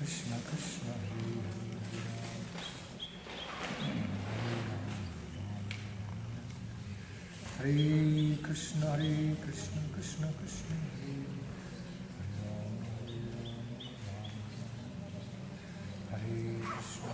Krishna Krishna Hare Krishna Hare Krishna Krishna Krishna Hare Krishna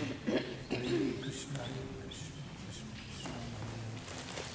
Hare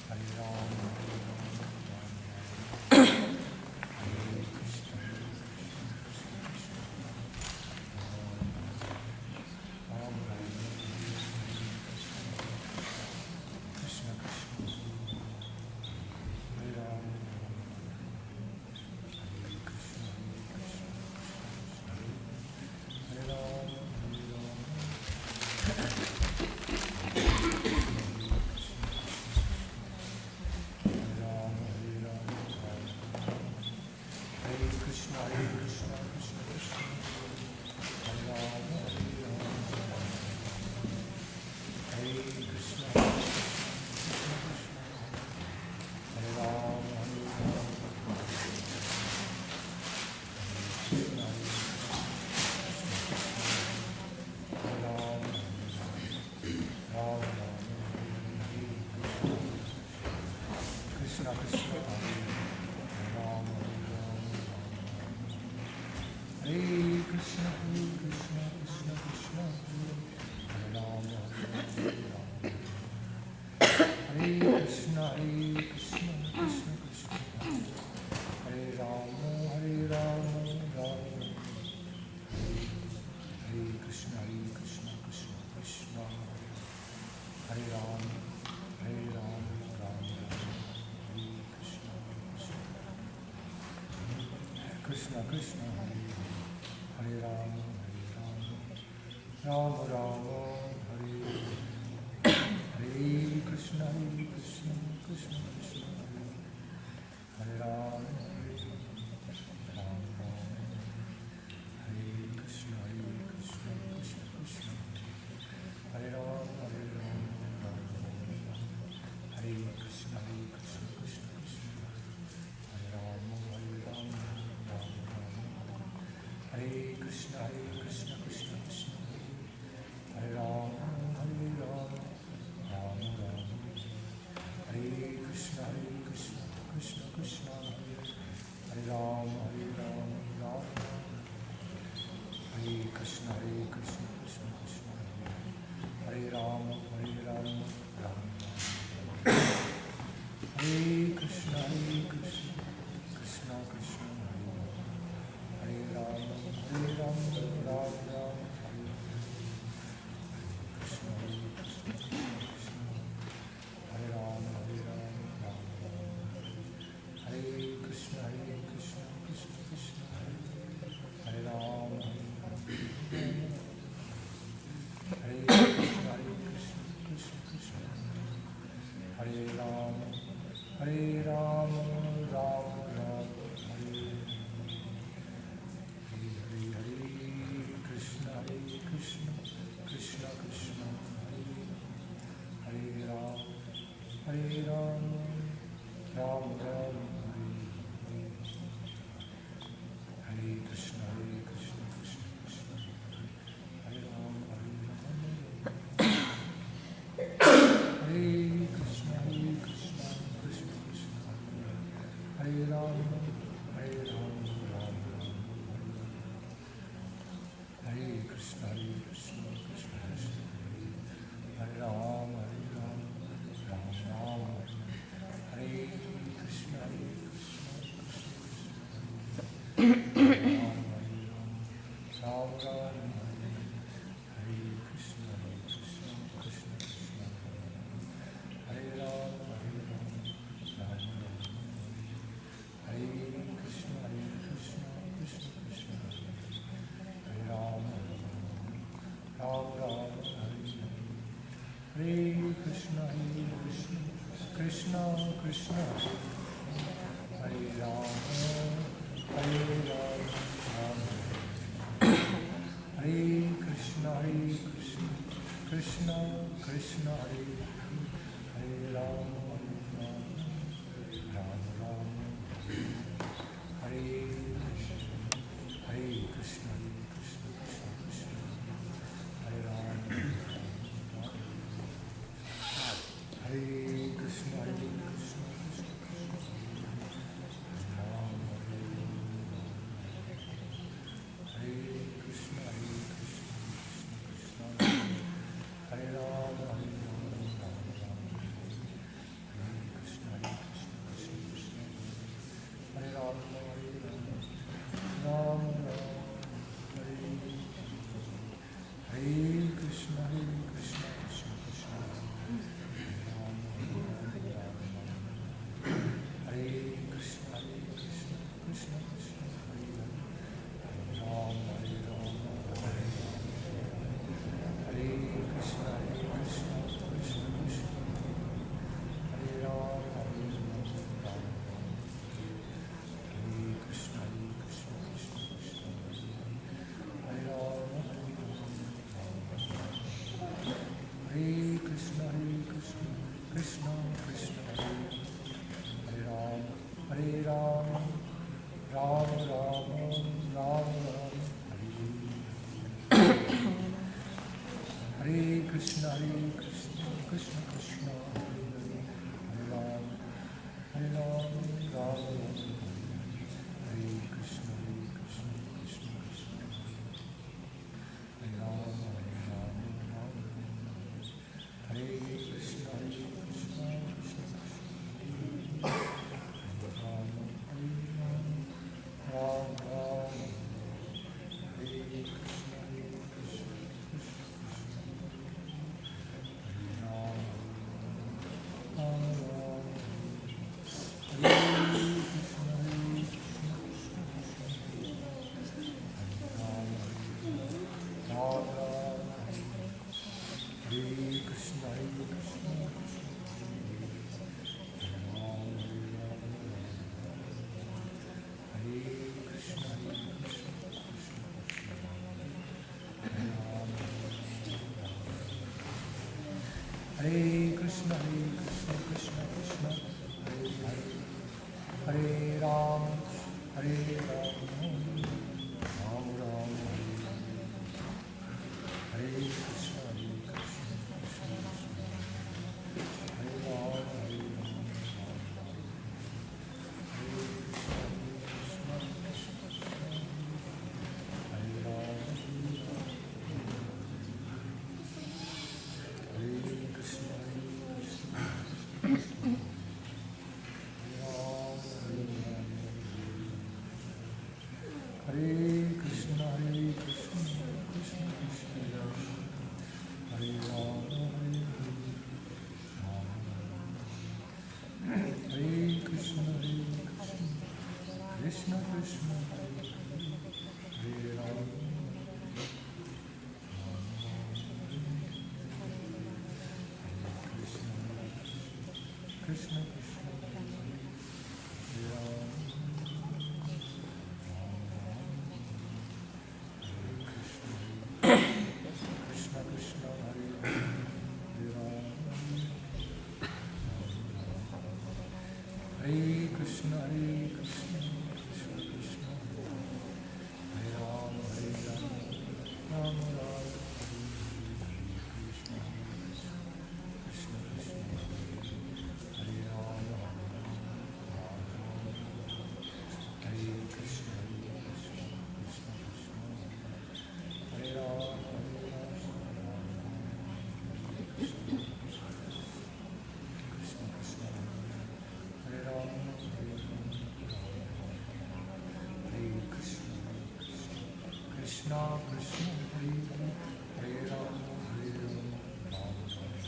Krishna Hare Krishna Hare Krishna Hare Ram Hare Krishna Hare Ram Krishna Krishna Hare Ram Ram Ram Hare Hare Krishna Krishna Krishna Hare Ram Ram Hare Krishna Krishna Krishna Hare Ram Hare Krishna Krishna Krishna Hare Ram Hare Krishna Krishna Krishna Hare Ram Ram Hare Krishna Krishna Krishna Hare Ram Ram Hare Krishna Krishna Krishna Hare Ram Ram Hare Krishna Krishna Krishna Hare Ram Ram Hare Ram Hare Krishna Krishna Krishna Hare Ram Hare Krishna Krishna Hare Ram Hare Ram Ram Hare Krishna Krishna Krishna Hare Ram Ram Ram Hare Krishna Krishna Hare Ram Hare Krishna Krishna Hare Ram Ram Hare Krishna Krishna Hare Ram Ram Hare Krishna Hare Krishna Hare Ram Krishna Krishna Hare Rama Hare Rama Hare Krishna Krishna Krishna Hare Hare Rama Rama Rama Hare Hare Krishna Krishna Krishna Hare Rama Hare Krishna Krishna Krishna Krishna Hare Rama Hare Rama Rama Rama Rama Rama Hare Krishna Krishna Krishna Hare Rama Hare Rama Rama Rama Hare Krishna Krishna Krishna Hare Rama Hare Rama Hare Krishna Krishna Krishna Hare Rama Hare Rama Rama Rama Hare Krishna Krishna Hare Krishna Krishna Krishna Hare Hare Hare Rama Hare Rama Rama Rama Hare Krishna Krishna Krishna Hare Rama Hare Rama Hare Krishna Hare Rama Krishna Krishna Hare Rama Krishna Krishna Hare Rama Krishna Krishna Hare Rama Hare Krishna Krishna Krishna Hare Rama Hare Rama Rama Rama Krishna Krishna Krishna Hare Rama Hare Krishna Krishna Krishna Hare Rama Krishna Krishna Hare Rama Hare Krishna Krishna Krishna Hare Hare Rama Hare Rama Rama Rama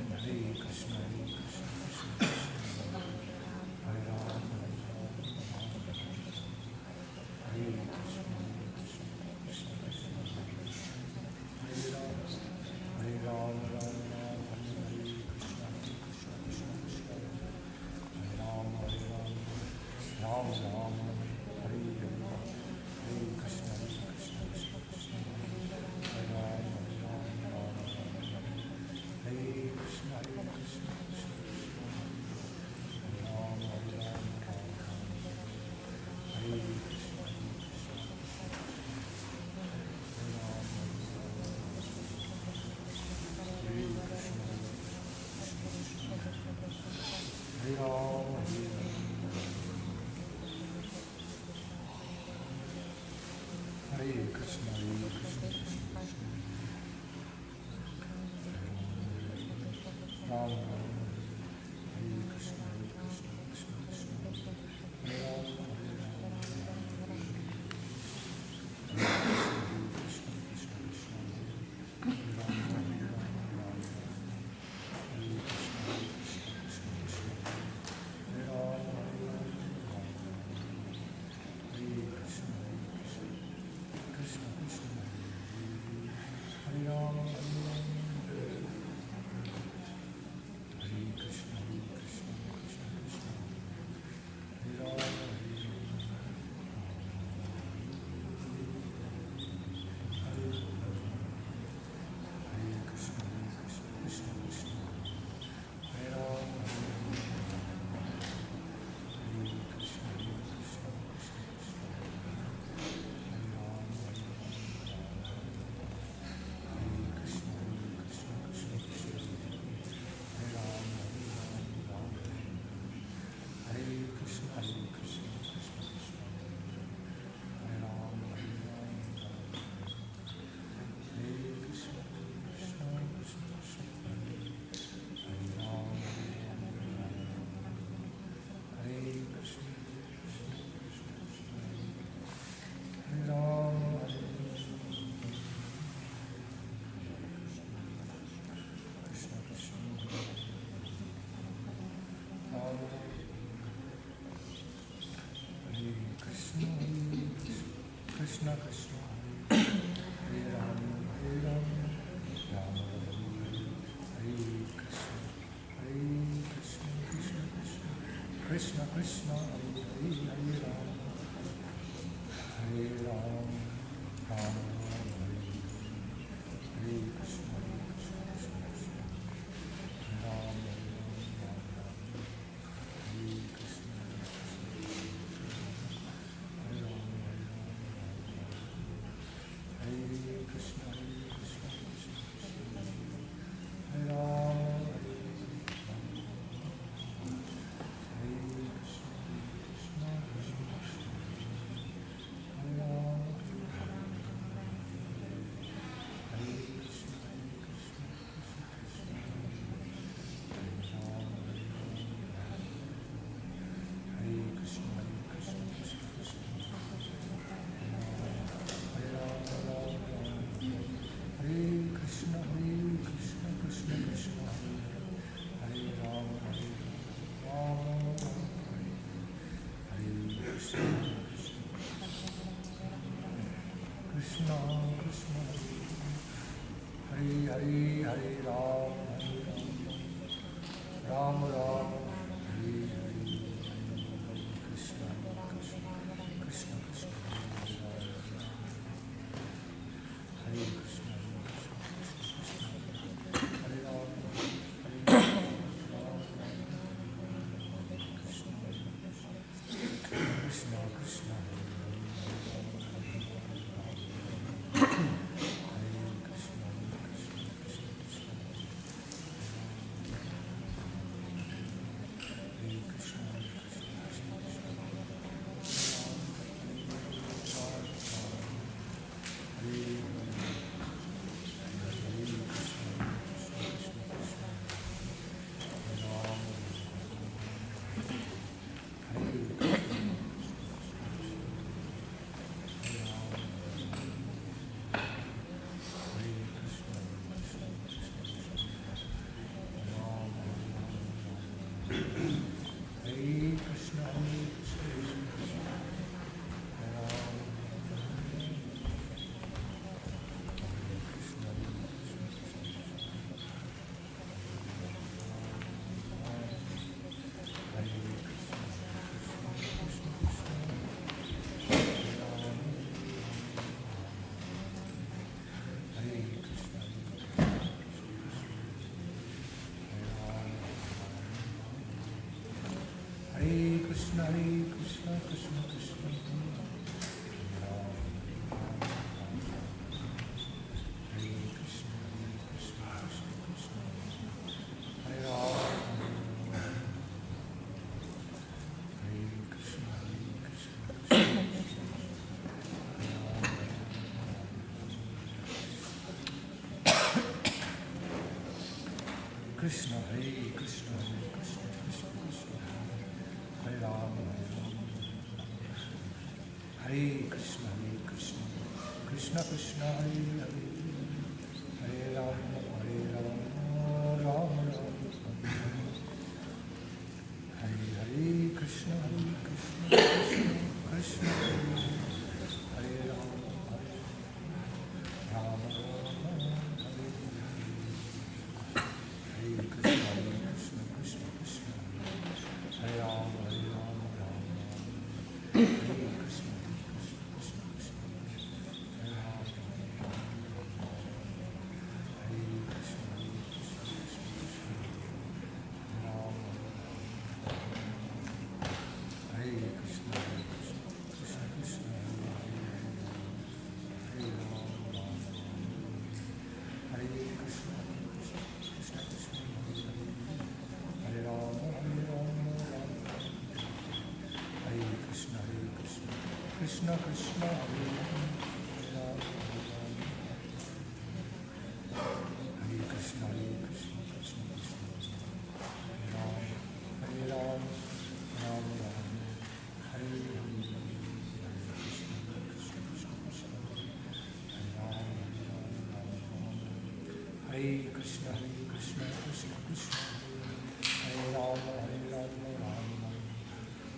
Hare Krishna Krishna Krishna Hare Rama Hare Krishna Krishna Krishna Hare Rama Hare Rama Rama Rama Krishna, Hare Krishna, Ram Ram, Hare Krishna, Krishna Krishna, Hare Ram, Hare Ram, Hare Krishna, Krishna Krishna, Hare Ram, Hare Ram, Hare Krishna, Krishna Krishna, Hare Ram, Hare Ram, Hare Krishna, Krishna Krishna, Hare Ram, Hare Ram. Krishna Krishna, Hare Ram, Hare Ram, Ram Ram, Hare Krishna, Krishna Krishna, Krishna Krishna, Hare Hare, Hare Ram, Ram Ram, Hare Krishna, Krishna Krishna, Hare Ram, Ram Ram, Hare Krishna, Hare Ram. Hare Krishna, Krishna Krishna, Hare Ram, Hare Krishna, Krishna Krishna, Hare Ram, Hare Krishna, Hare Krishna, Krishna Krishna, Hare Krishna, Krishna Krishna, Hare Ram, Hare Ram, Hare Krishna, Krishna Krishna, Hare Hare, Hare Ram, Ram Ram, Hare Hare, Krishna Krishna, Krishna Krishna, Hare Krishna, Hare Ram, Hare Krishna Krishna, Krishna, Hare Krishna, Krishna Krishna, Hare Rama, Hare Krishna, Krishna Krishna, Hare Hare, Hare Rama, Rama Rama, Hare Hare, Krishna Krishna, Krishna Hare Rama, Rama Rama, Hare Krishna, Krishna Krishna, Hare Rama, Rama Rama, Hare Krishna, Krishna Krishna, Hare Rama, Hare Krishna, Hare Krishna, Krishna Krishna, Hare Rama, Hare Krishna, Krishna Krishna, Hare Rama, Hare Krishna, Krishna Krishna, Hare Rama, Hare Krishna, Krishna Krishna, Hare Rama, Rama Rama, Hare Hare, Hare Krishna, Krishna Krishna, Hare Rama, Rama Rama,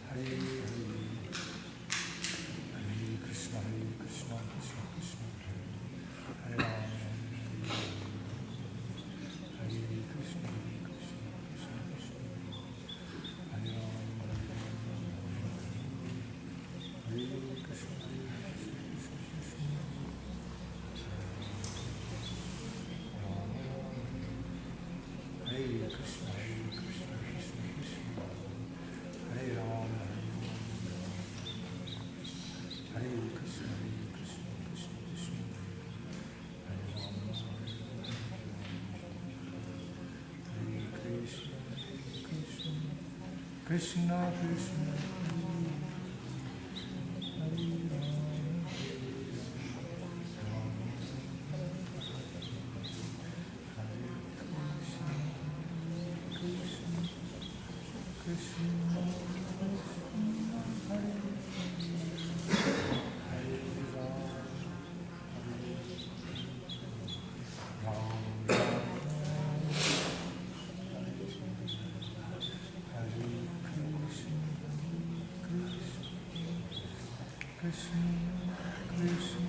Hare Hare, Hare Krishna, Krishna Krishna, Hare Rama, Hare Krishna, Krishna Krishna, Hare Rama, Hare Krishna, Hare Krishna, Krishna Krishna, Hare Rama, Hare Krishna, Krishna Krishna, Hare Rama, Hare Krishna, Krishna Krishna, Hare Krishna, Hare Krishna, Krishna,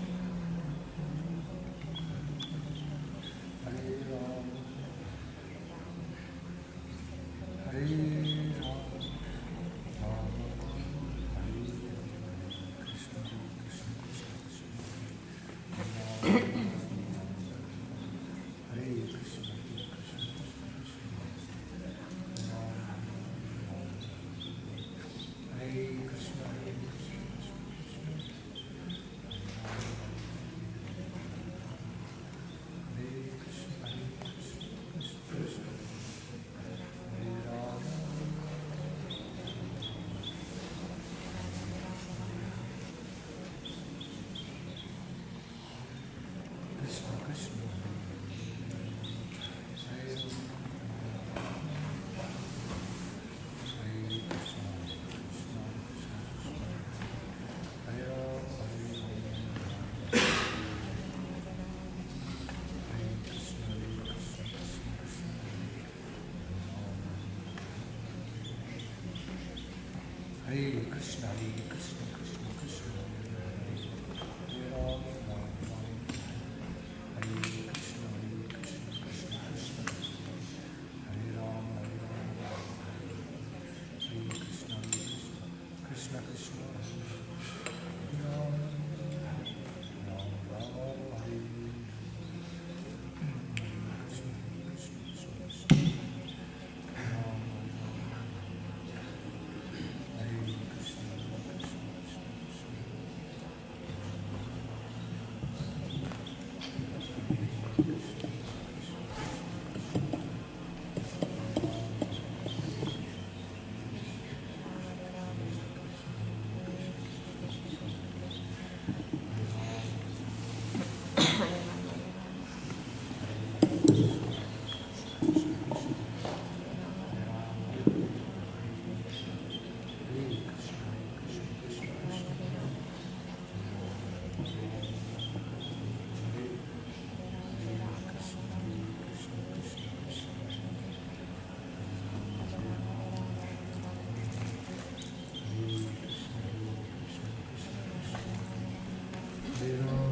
Hare Rama, Hare Rama, Rama Hare Krishna, Krishna Krishna, Hare Krishna, Krishna Hare Krishna, Hare Krishna, Hare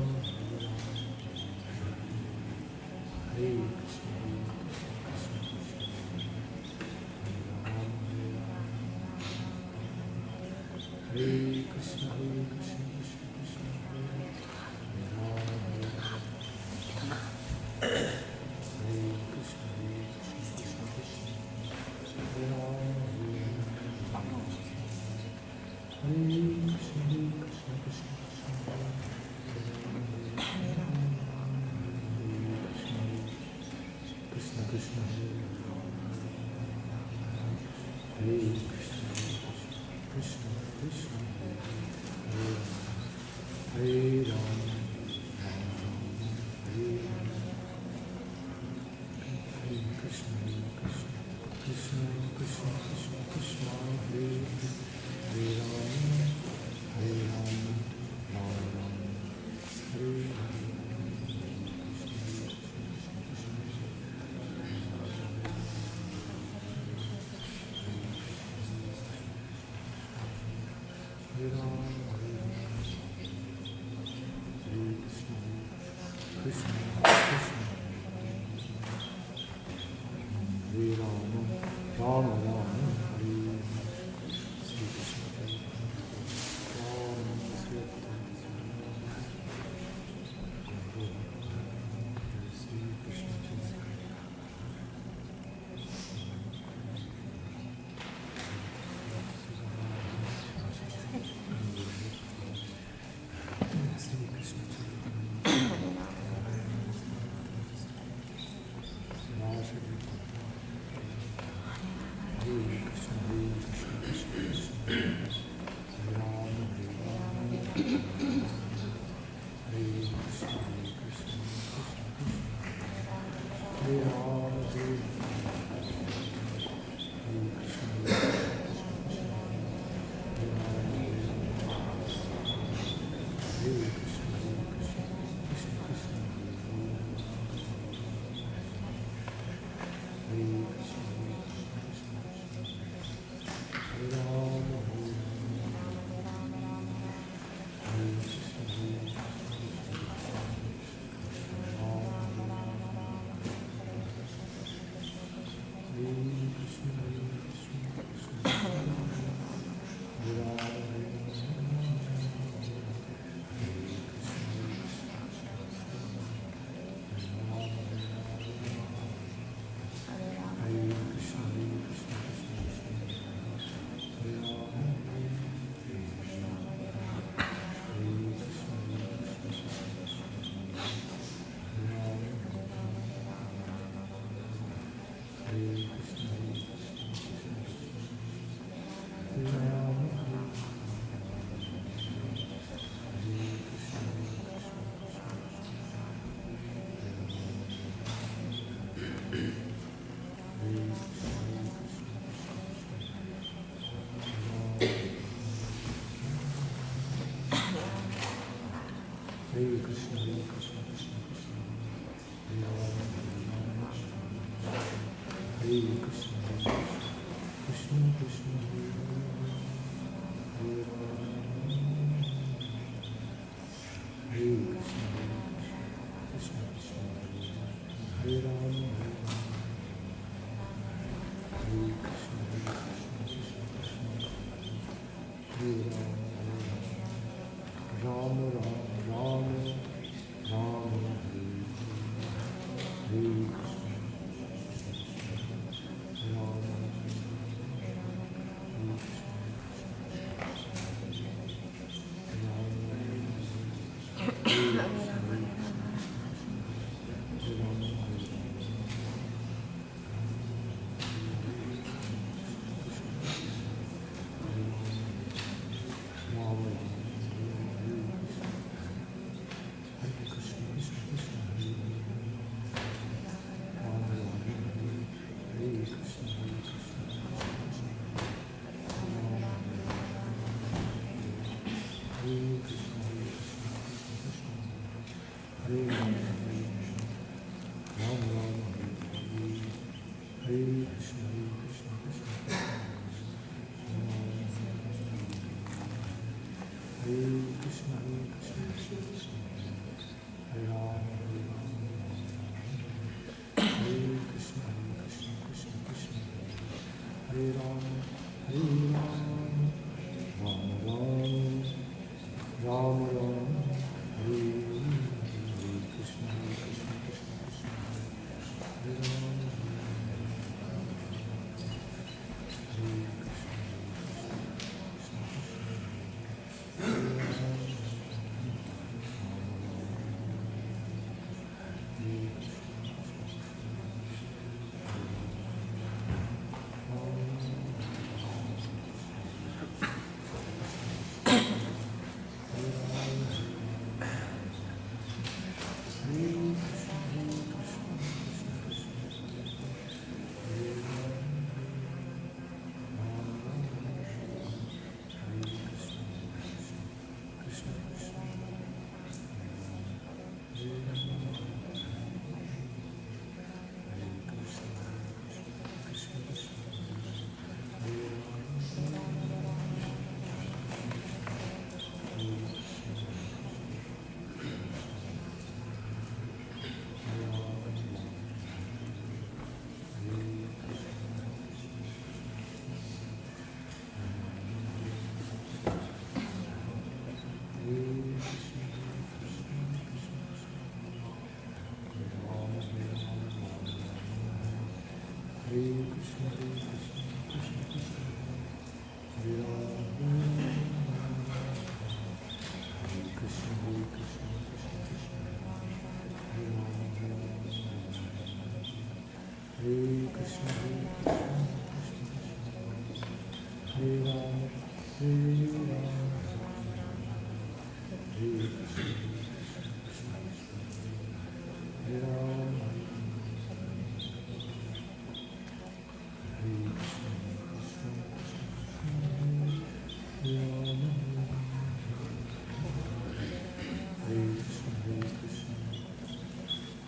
Krishna, Krishna Krishna.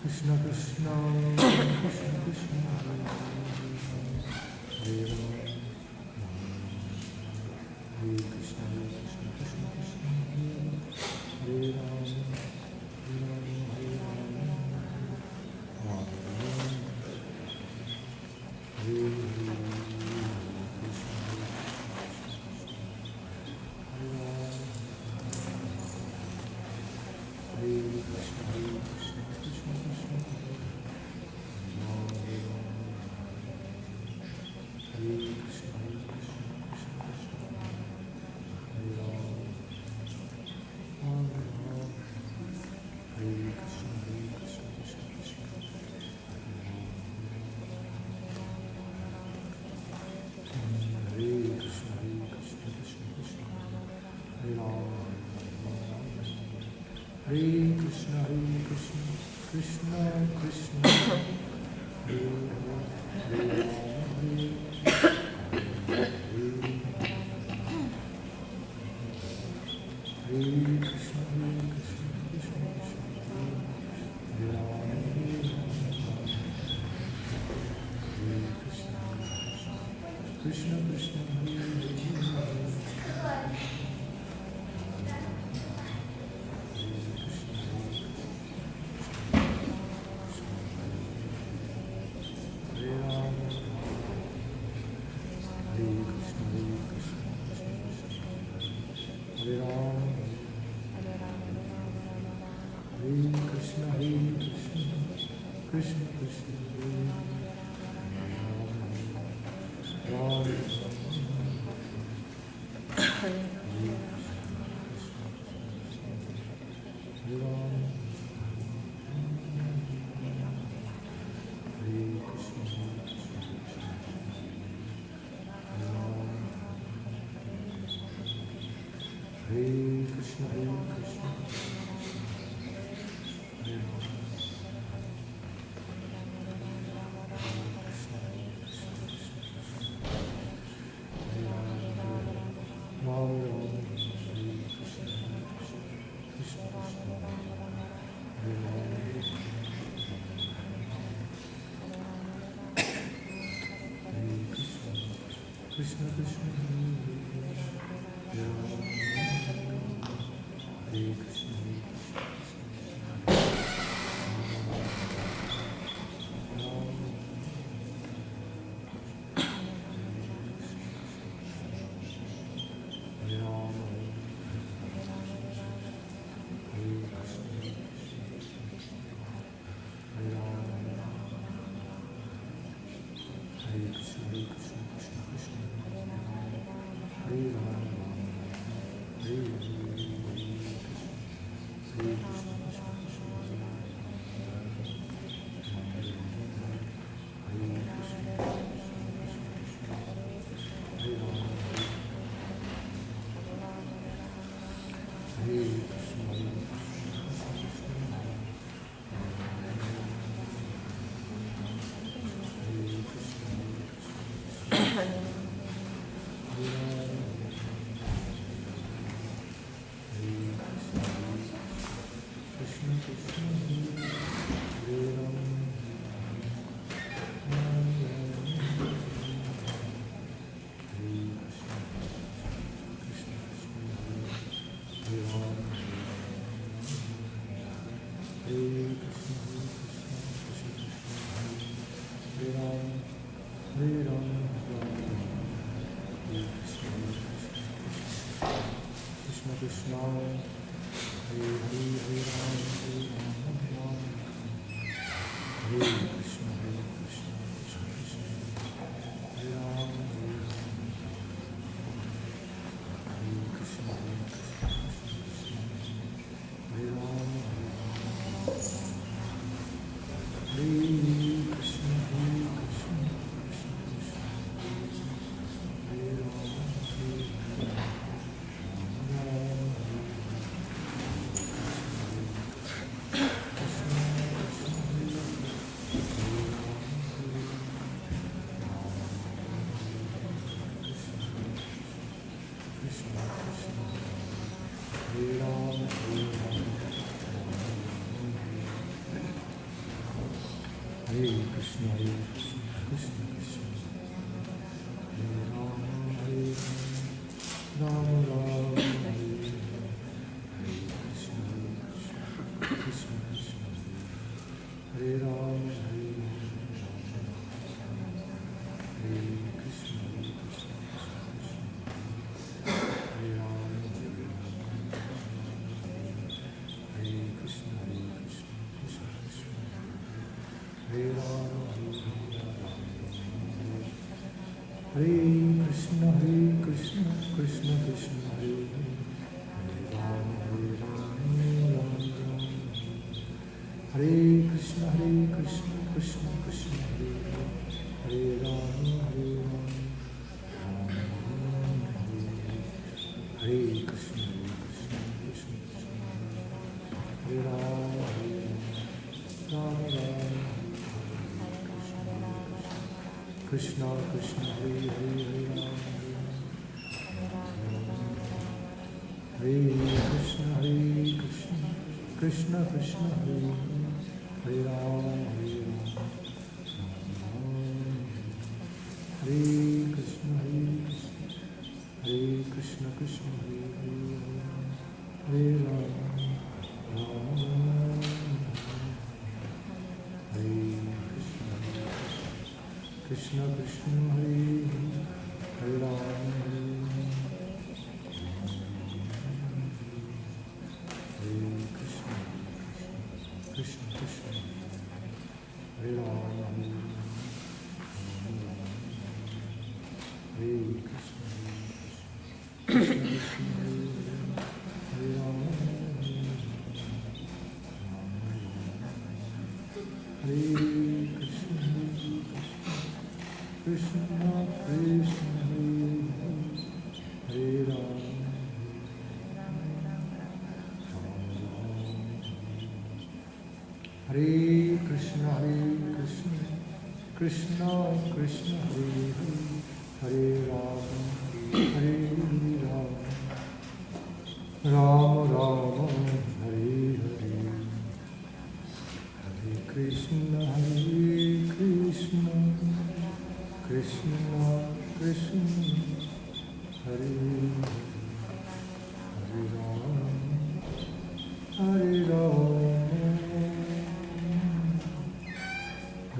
Krishna Krishna Krishna Krishna Hare Rama Hare Krishna Krishna Krishna Krishna Hare Rama Hare Rama Hare Rama Rama Rama Hare Hare Krishna Hare Rama Hare Krishna Krishna Krishna Hare Krishna, Krishna Krishna, Hare Hare, Hare Hare Krishna, Krishna Krishna, Hare Rama, Hare Krishna, Krishna Krishna, Krishna Krishna, Ram Hare Krishna, Krishna Krishna, Hare Krishna, Krishna Krishna Hare Hare Hare Krishna Krishna Krishna Hare Hare Ram Hare Krishna Krishna Krishna Hare Hare Ram Krishna Krishna Hare Hare Ram Hare Krishna Krishna Krishna Hare Ram Hare Krishna Krishna Krishna Hare Ram Hare Krishna Krishna Hare Ram Hare Krishna Krishna Krishna Hare Ram Hare Ram Ram Ram Hare Hare Hare Krishna Krishna Krishna Hare Hare Ram Hare Ram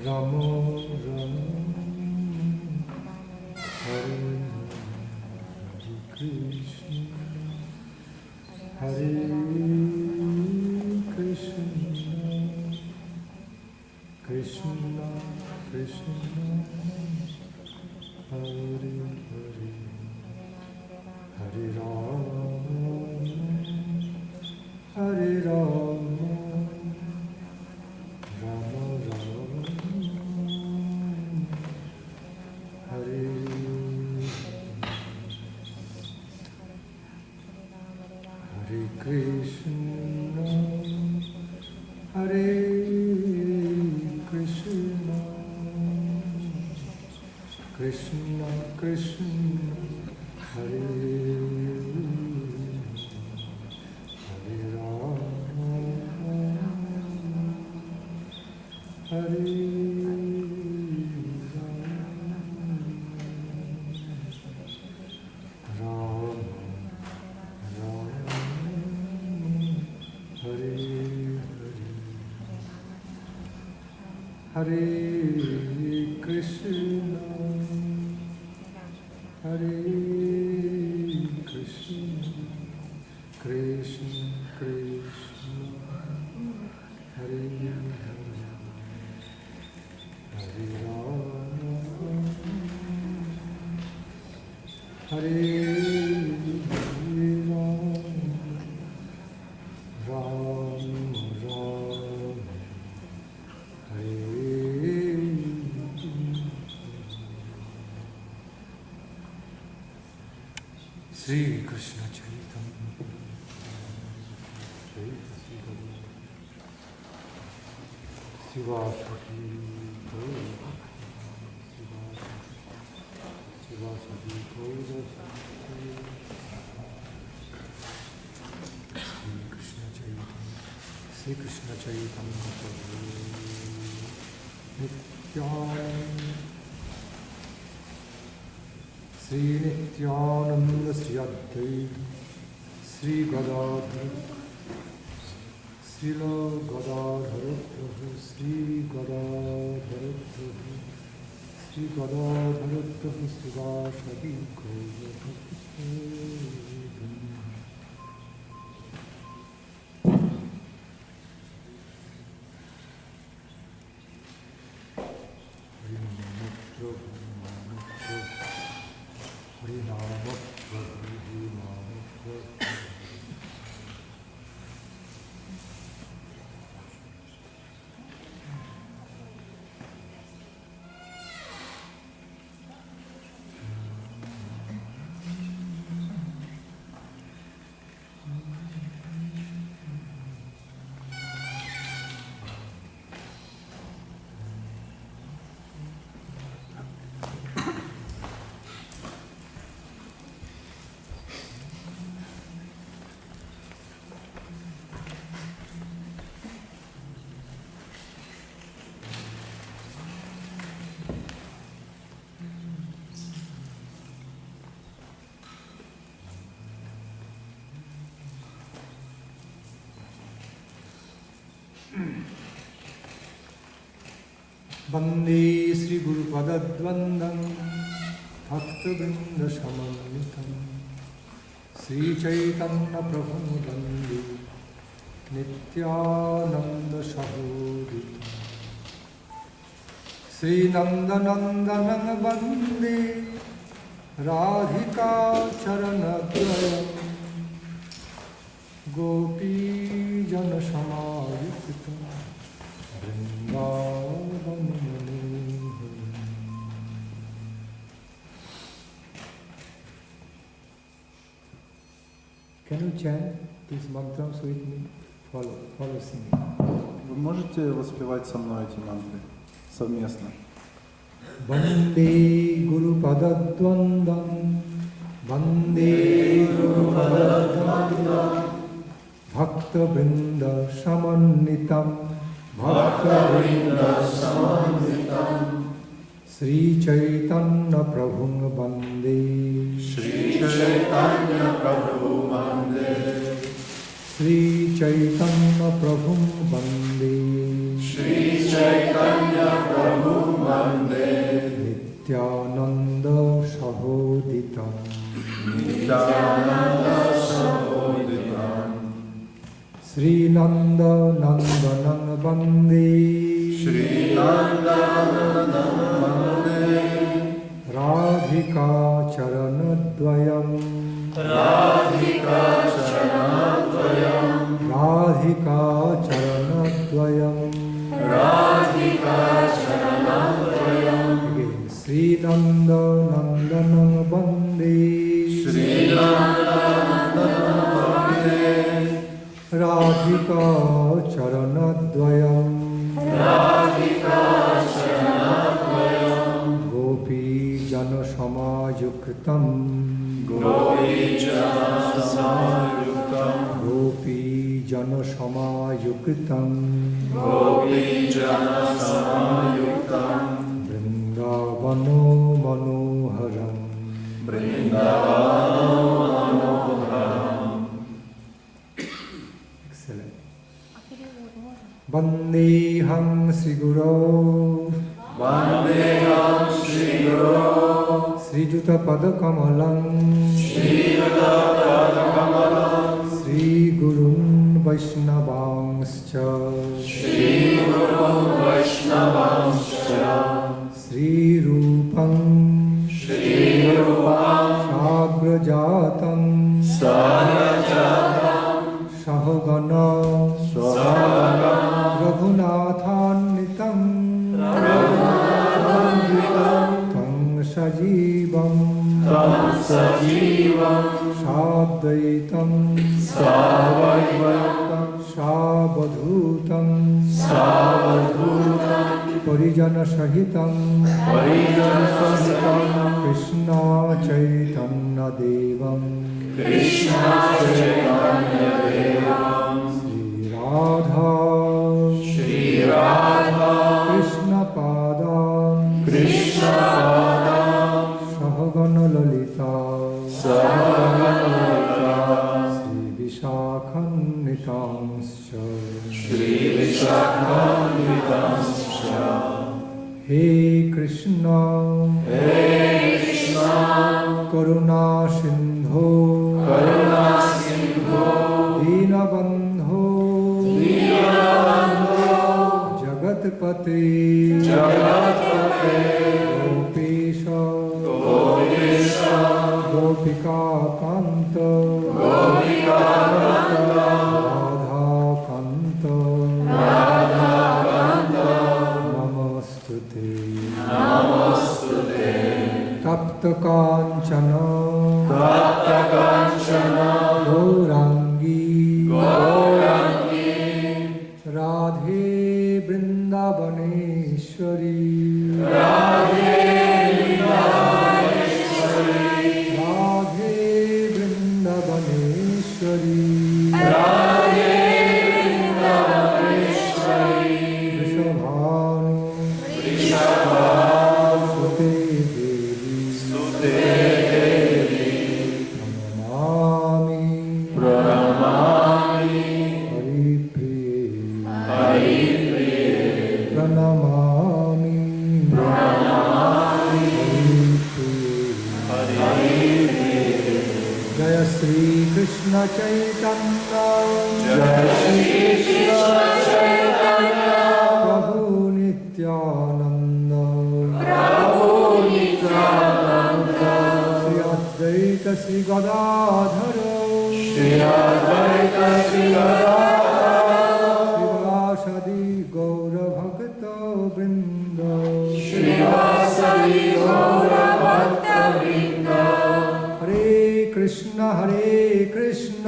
Rama Rama Hare Krishna Hare Krishna Krishna Krishna Hare Hare Hare Ram Hare Ram Rama Rama Hare Hare Krishna Hare Krishna Krishna Krishna Hare Hare Rama Hare Rama Rama Hare Hare Krishna Hare Krishna Krishna Krishna Ram Ram Hare Sri Krishna Chaitanya Sivasati Sivasati Sri Krishna Chaitanya Nityananda Sri Nityananda Sri Advaita Sri Gadadhar Srila Gadadhar Prabhu Sri Gadadhar Prabhu Sri Gadadhar Prabhu Sivasati Gaura Bande Sri Guru Padadvandam Bhakta Vrinda Samanitam Sri Chaitanya Prabhu Bande Nityananda Sahoditam Sri Nanda Nandana Bande Radhika Charanadvayam Gopi Jana Samayukitam Can you chant these mantras with me? Follow singing. Вы можете воспевать со мной эти мантры совместно? Vande Guru Padadvandam Vande Guru Padadvandam Bhakta Vrinda Samanitam Bhakta Vrinda Samanitam Sri Chaitanya Prabhu Bande Shri Chaitanya Prabhu Bande Sri Chaitanya Prabhu Bande Shri Chaitanya Prabhu Bande Nityananda Sahoditam Nityananda Sahoditam Sri Nanda Nandanang Bande Shri Nanda Bande Radhika Charanadvayam Radhika Charanadvayam Radhika Charanadvayam Radhika Charanadvayam Again, Sri Nanda Nandanang Bande Shri Nanda Bande Radhika Charanadvayam Radhika Charanadvayam Gopi Jana Samayuktam Gopi Jana Samayuktam Gopi Jana Samayuktam Gopi Jana Samayuktam Vrindavano Manoharam Vrindavano Manoharam. Excellent. Vandeham Sri Guru Vandeham Shri Guru Sri Juta Padakamalam Shri Yuta Padakamalam Sri Gurun Vaishnavangscha Shri Guru Vaishnavangscha Sri Rupam Shri Rupam Sagrajatam Sagrajatam Sahogan रघुनाथान्वितं तं सजीवं साद्वैतं सावधूतं परिजनसहितं कृष्ण चैतन्यदेवं श्रीराधा कृष्णपादां सहगणललिता श्रीविशाखान्वितांश्च हे कृष्ण करुणा सिंधो दीनबंधो जगतपते गोपीश गोपिकाकांत राधाकांत नमस्तुते तप्त कांचन गौरांगी राधे वृंदावनेश्वरी राधे वृंदावनेश्वरी वृषभानुसुते देवी प्रणमामि हरिप्रिये प्रणमामि हरिप्रिये जय श्री कृष्ण चैतन्य प्रभु नित्यानंद श्री अद्वैत श्री गदाधर श्रीवासदि गौर भक्त वृंद हरे Krishna Krishna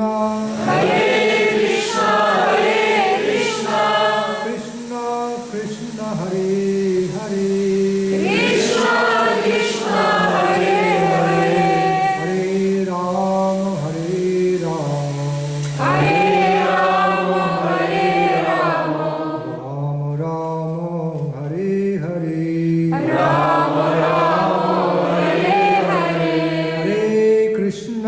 Krishna Hare Hare Hare Ram Ram Ram Hare Hare Hare Krishna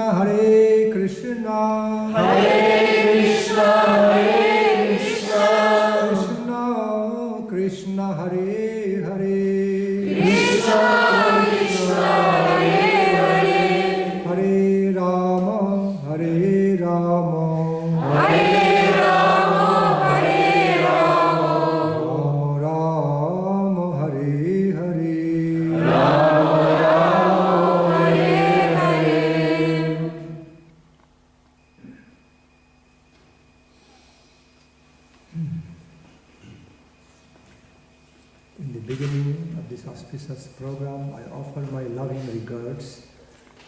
Krishna Krishna Hare Hare Hare Ram Ram Hare Hare In the beginning of this auspicious program, I offer my loving regards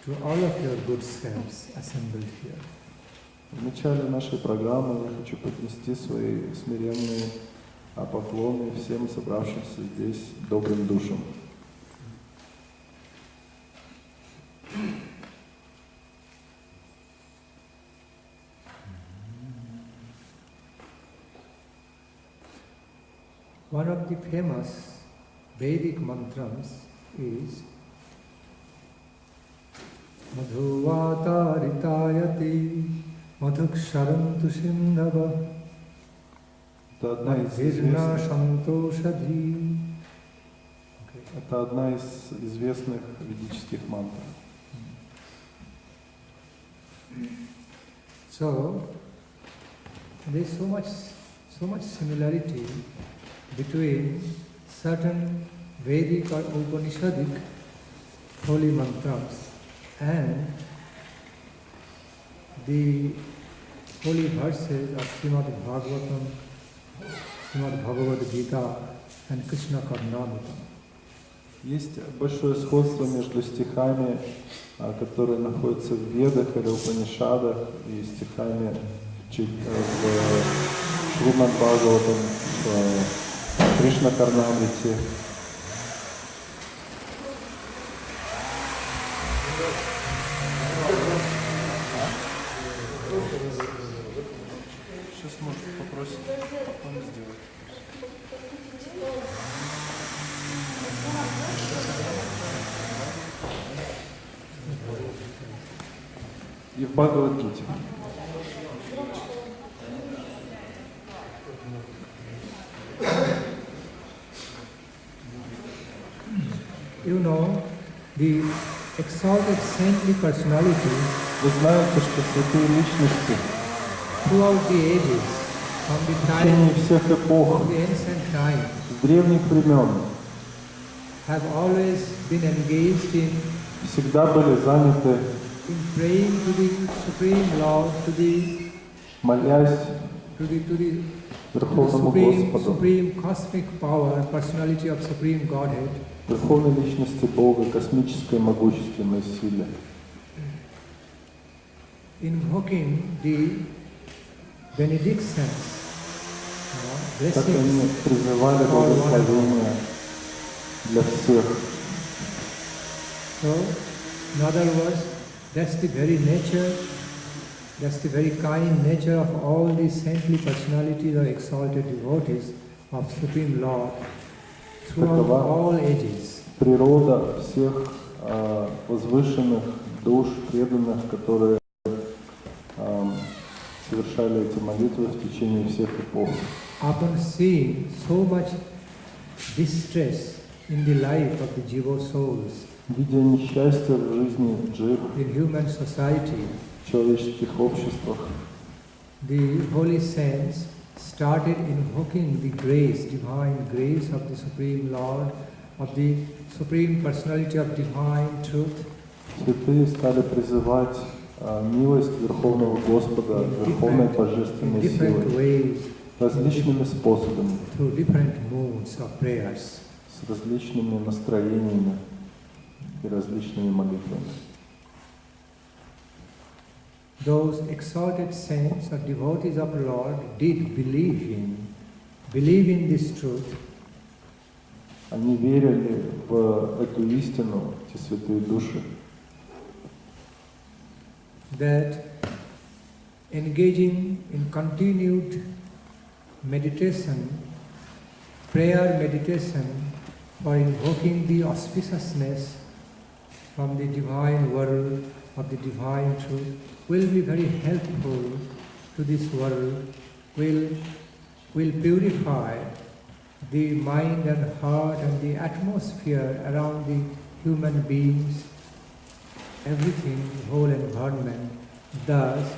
to all of your good selves assembled here. В начале нашей программы я хочу поднести свои смиренные поклоны всем собравшимся здесь добрым душам. One of the famous Vedic mantras is Madhuvatarithayati Madhuksharantu Sindhava Madhirna Santoshadhi. Это одна из известных ведических мантр. So there is so much similarity between certain Vedic or Upanishadic holy mantras and the holy verses of Srimad Bhagavatam, Srimad Bhagavad Gita and Krishna Karnamrita. Есть большое сходство между стихами, которые находятся в Ведах или Упанишадах, и стихами в Шримад Бхагаватам, в Кришна Карнамрите. Сейчас может попросить потом сделать. И в Бхагавад-гите. You know, the exalted saintly personalities Вы знаете, что святые личности throughout the ages, from the в течение time всех эпох, of the ancient time, с древних времен, have always been engaged in всегда были заняты, praying to the Supreme Lord, молясь to the Верховному Господу, supreme cosmic power, personality of Supreme Godhead, Верховной Личности Бога, космической могущественной силе, invoking the benedictions, как они blessings. призывали благословения для всех. So, in other words, that's the very nature, that's the very kind nature of all these saintly personalities or exalted devotees of Supreme Lord throughout Такова all ages. природа всех возвышенных душ, преданных, которые совершали эти молитвы в течение всех эпох. Upon seeing so much distress in the life of the Jiva souls, Видя несчастье в жизни джив, in human society, в человеческих обществах, the holy saints started invoking the grace, divine grace of the Supreme Lord, of the Supreme Personality of Divine Truth, святые стали призывать милость Верховного Господа, Верховной in Божественной different силы ways, различными способами, through different modes of prayers. с различными настроениями и различными молитвами. Those exalted saints or devotees of the Lord did believe in this truth, Они верили в эту истину, эти святые души, that engaging in continued meditation, prayer meditation, for invoking the auspiciousness from the divine world of the divine truth will be very helpful to this world, will purify the mind and heart and the atmosphere around the human beings, everything, the whole environment. Thus,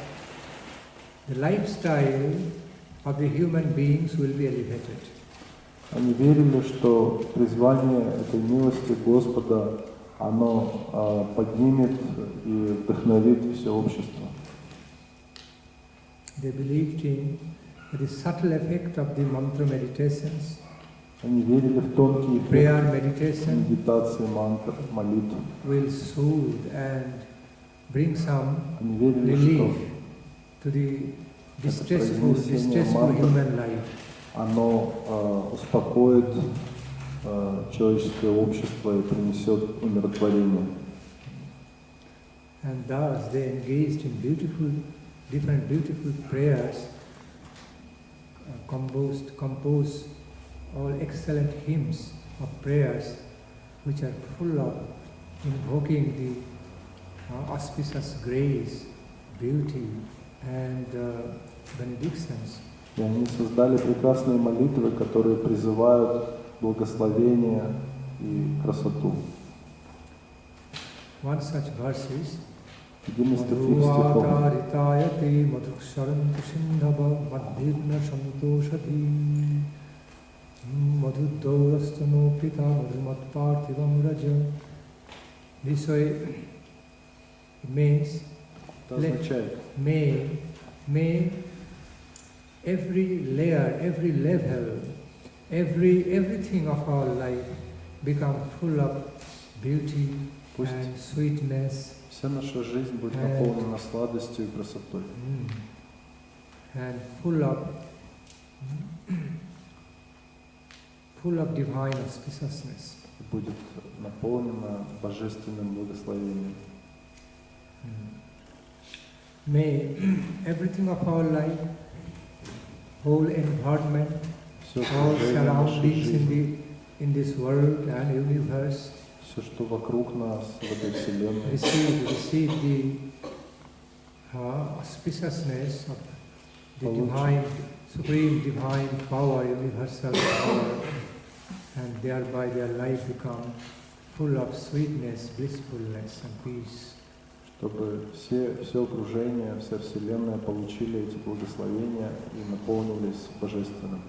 the lifestyle of the human beings will be elevated. Они верили, что призвание этой милости Господа, оно поднимет и вдохновит все общество. They believed in the subtle effect of the mantra meditations, Они верили в тонкий prayer эффект meditation медитации, мантр, молитв. will soothe and bring some Они верили, relief что to the distressful произнесение мантр, human life. оно успокоит человеческое общество и принесет умиротворение. And thus they engaged in different beautiful prayers, composed all excellent hymns of prayers which are full of invoking the auspicious grace, beauty and benedictions. И они создали прекрасные молитвы, которые призывают благословение и красоту. One such verse is Один из таких стихов. Madhuvataritāyate madhuksharantu sindhava madhirna santoshati madhudaurastano pita madhumatparthivam raja. This way it means Это означает, may may every layer, every level, everything of our life become full of beauty Пусть and sweetness вся наша жизнь будет and- наполнена сладостью и красотой. and full of divine auspiciousness. И будет наполнена божественным благословением. May everything of our life, whole environment, Все all окружение нашей surroundings жизни, in this world and universe все, что вокруг нас, в этой вселенной, receive the auspiciousness of the divine, supreme divine power, universal power, and thereby their life become full of sweetness, blissfulness and peace. чтобы все окружение, вся вселенная получили эти благословения и наполнились божественным.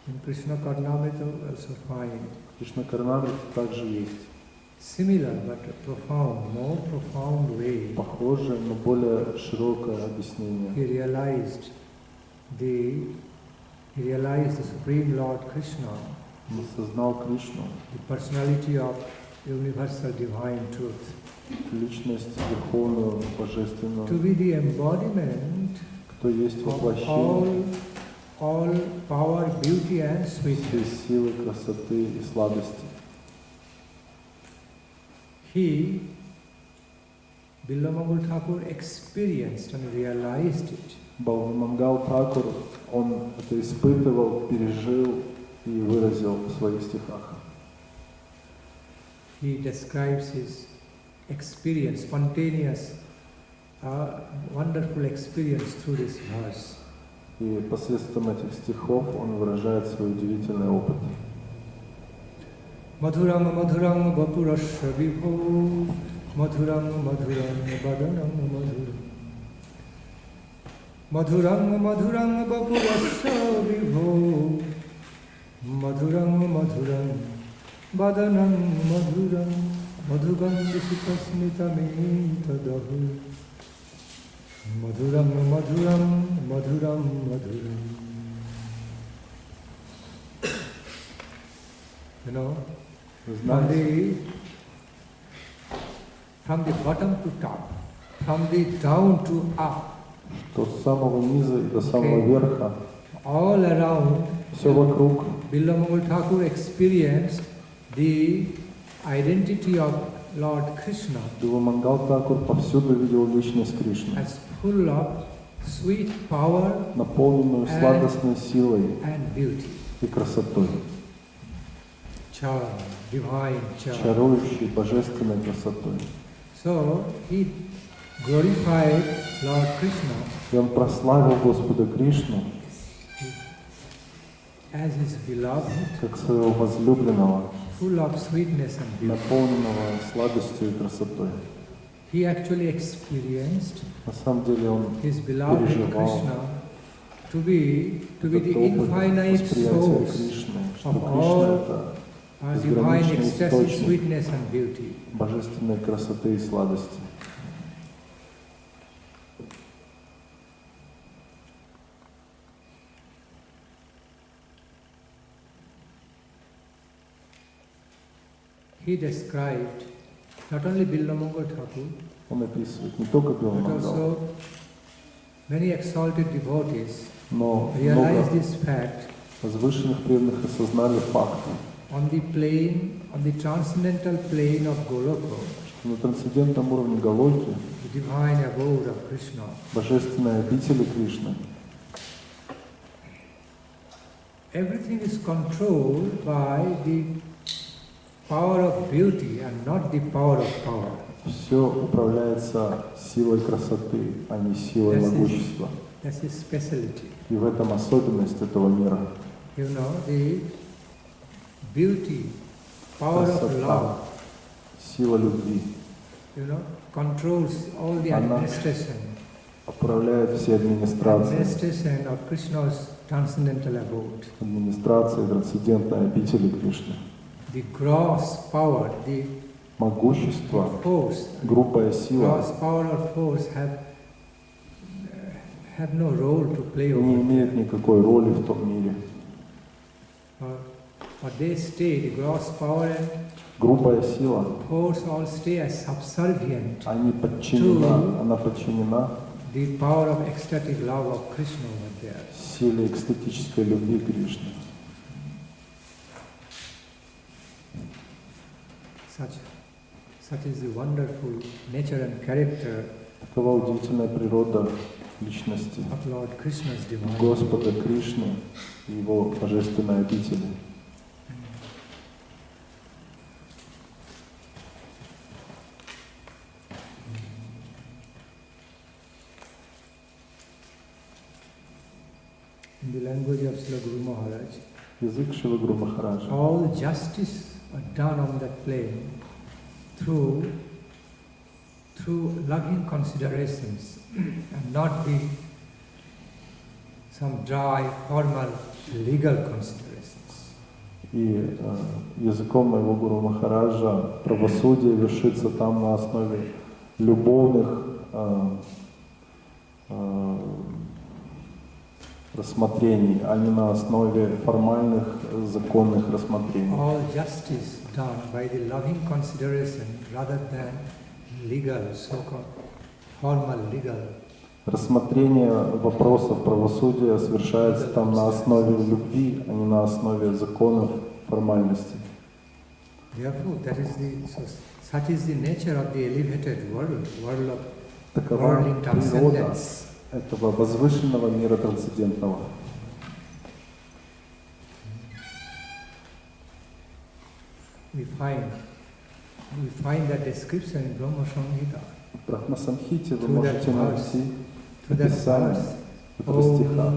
In Krishna Karnamrita we also find Кришна Карнамрите также есть similar but profound, more profound way. похожее, но более широкое объяснение. He realized the Supreme Lord Krishna, Он осознал Кришну, the personality of universal divine truth, личность верховную, божественную, to be the embodiment кто есть of воплощение all power, beauty and всей sweetness. силы, красоты и сладости. He, Billamangal Thakur, experienced and realized it. Бхавамангал Тхакур, он это испытывал, пережил и выразил в своих стихах. He describes his experience, spontaneous, wonderful experience through this verse. И посредством этих стихов он выражает свой удивительный опыт. Madhurang madhurang vapurasya vibho, madhurang madhurang vadanam madhuram. Madhurang madhurang vapurasya vibho, madhurang madhurang vadanam madhuram. Madhugandhika smitamintadahu. Madhuram madhuram madhuram madhuram. You know, Вы from знаете, the bottom to top, from the down to up, что с самого низа и до самого верха, all around, все вокруг, Billamangal Thakur experienced the identity of Lord Krishna Бхавамангал Тхакур повсюду видел личность Кришны, as full of sweet power наполненную сладостной силой and beauty. и красотой, Charm, divine charm. чарующей божественной красотой. So he glorified Lord Krishna И он прославил Господа Кришну as his beloved, как своего возлюбленного, full of sweetness and beauty. наполненного сладостью и красотой. He actually experienced На самом деле он his beloved переживал Krishna to be the этот опыт infinite восприятия source Кришны, что of Кришна all это divine безграничный ecstasy, источник sweetness and beauty. божественной красоты и сладости. He described not only Billamangal Thakur, Он описывает не только but Бхавамангал, also many exalted devotees но realized много this fact возвышенных преданных осознали факт, on the transcendental plane of Goloka, что на трансцендентном уровне Галоки, the divine abode of Krishna, божественной обители Кришны, everything is controlled by the power of beauty and not the power of power. все управляется силой красоты, а не силой могущества. That's his specialty. И в этом особенность этого мира. You know, the beauty, power of Красота, love, сила любви you know, controls all the Она administration. управляет все администрации. Administration of Krishna's transcendental abode. Администрации трансцендентной обители Кришны. The gross power, the Могущество, force, грубая сила, gross power or force have have no role to play не over имеют никакой роли в том мире. or they stay, the gross power and Грубая сила, force all stay as subservient она подчинена the power of ecstatic love of Krishna over there. силе экстатической любви Кришны. Such is the wonderful nature and character Такова удивительная природа личности of Lord Krishna's divine. Господа Кришны и Его божественной обители. In the language of Srila Guru Maharaj, Язык Шрила Гуру Махараджа. all justice are done on that plane through loving considerations and not the some dry, formal, legal considerations. И языком моего Гуру Махараджа правосудие вершится там на основе любовных рассмотрений, а не на основе формальных законных рассмотрений. All justice done by the loving consideration rather than legal, so-called formal legal. Рассмотрение вопросов правосудия совершается там на основе любви, а не на основе законов формальностей. Therefore, such is the nature of the elevated world of Такова worldly природа transcendence. этого возвышенного мира трансцендентного. We find that description in Brahma Samhita. В Брахма-самхите вы Through that можете найти To that описание verse, этого стиха. Om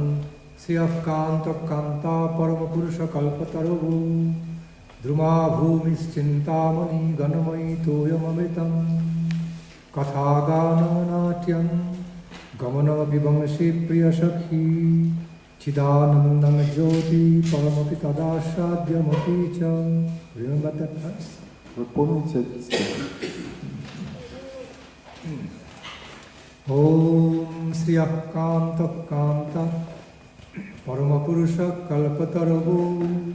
Sriyakanta Kanta Paramapurusha Kalpataru Druma Bhumis Chintamani Ganamai Toyam Amritam Kathagana Natyam Gamana Vibhamasi Priya Sakhi Chidanandam Jyoti Paramapi Tadashadhyamapi Cha. Remember that verse? Вы помните этот стих? Om Sriyakanta Kanta Paramapurusha Kalpataravu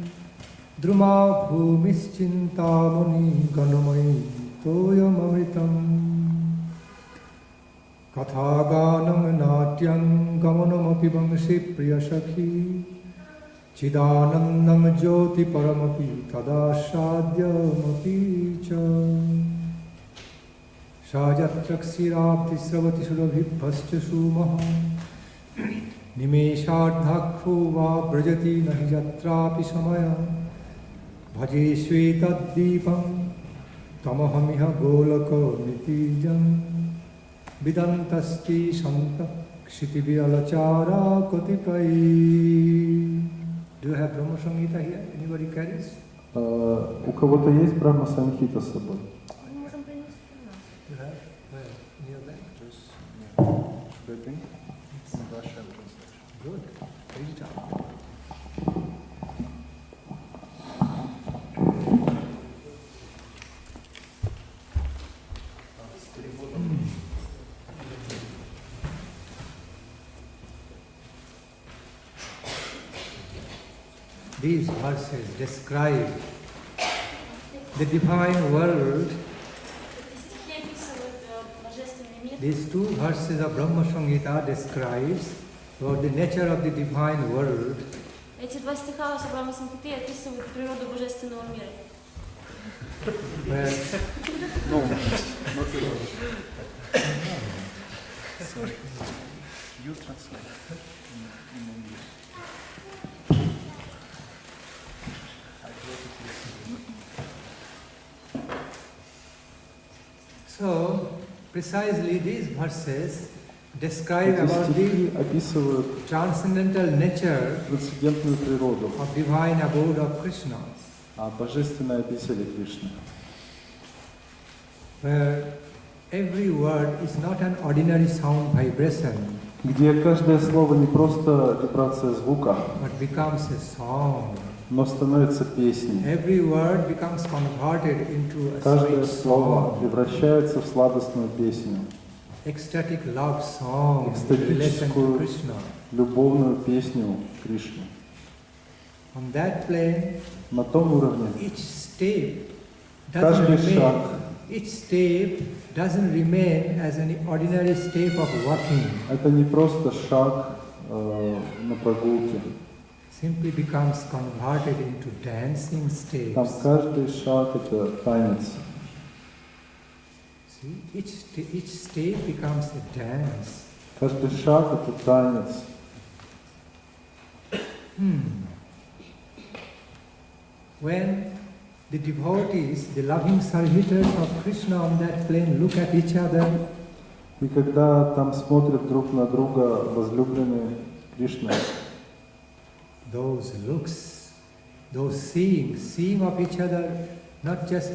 Druma Bhumischintamani Ganamai Toyam Amritam Kathaganam Natyam Gamanam Apibamsi Priyasakhi Chidanandam Jyoti Paramapi Tadasadyamapi Cha. Sajatraksirabdi sravati surabhibhascha sumaha Nimeshardhakho va brajati nahi jatrapi samaya Bhaje shvetaddeepam tamahamiha golaka nitijam Vidantasti santa kshitibhyalachara katipai. Do you have Brahma Samhita here? Anybody carries? У кого-то есть Брахма-самхита с собой? You have? Where? In your bag? Good. Read it out. These verses describe the divine world. These two verses of Brahma Samhita describes about the nature of the divine world. Эти два стиха из Брахма Самхиты описывают природу божественного мира. Where You translate. So, precisely these verses describe Эти about стихи the описывают transcendental nature трансцендентную природу, of divine abode of Krishna, божественной обители Кришны, where every word is not an ordinary sound vibration, где каждое слово не просто вибрация звука, but becomes a song. но становится песней. Every word becomes converted into a Каждое sweet слово song. превращается в сладостную песню. ecstatic love song in relation to Krishna. Любовную песню Кришне. On that plane, На том уровне each step каждый doesn't шаг, remain. Each step doesn't remain as an ordinary step of walking. это не просто шаг на прогулке. Simply becomes converted into dancing Там steps. каждый шаг это танец. See, each step becomes a dance. Каждый шаг это танец. When the devotees, the loving servitors of Krishna on that plane look at each other, И когда там смотрят друг на друга возлюбленные Кришны, those looks, those seeing of each other, not just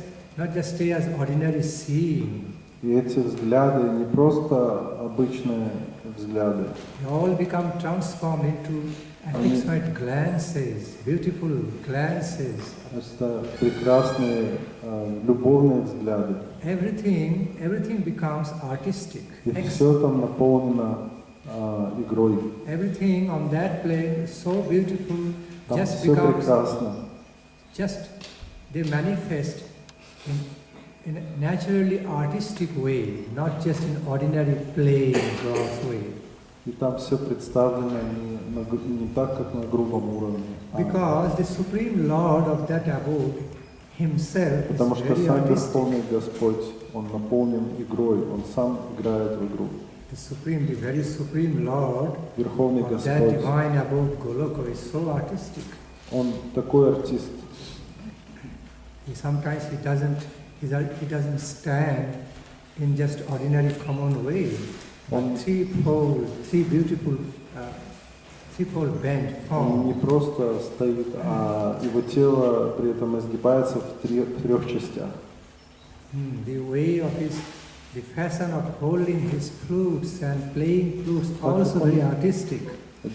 stay as ordinary seeing. и эти взгляды не просто обычные взгляды, They all become transformed into affectionate glances, beautiful glances. это прекрасные любовные взгляды. Everything becomes artistic. И все там наполнено игрой. Everything on that plane is so beautiful, Там just все becomes, прекрасно. just they manifest in a naturally artistic way, not just in ordinary plain gross way. И там все представлено не так, как на грубом уровне. Because the Supreme Lord of that abode himself Потому is что very сам artistic. Верховный Господь, Он наполнен игрой, Он сам играет в игру. The very Supreme Lord Верховный of that Господь, divine abode Goloka is so artistic. Он такой артист. Sometimes he doesn't stand in just ordinary common way. Он Threefold bent Он не form. просто стоит, а его тело при этом изгибается в трех частях. The way of the fashion of holding his flutes and playing flutes also very artistic.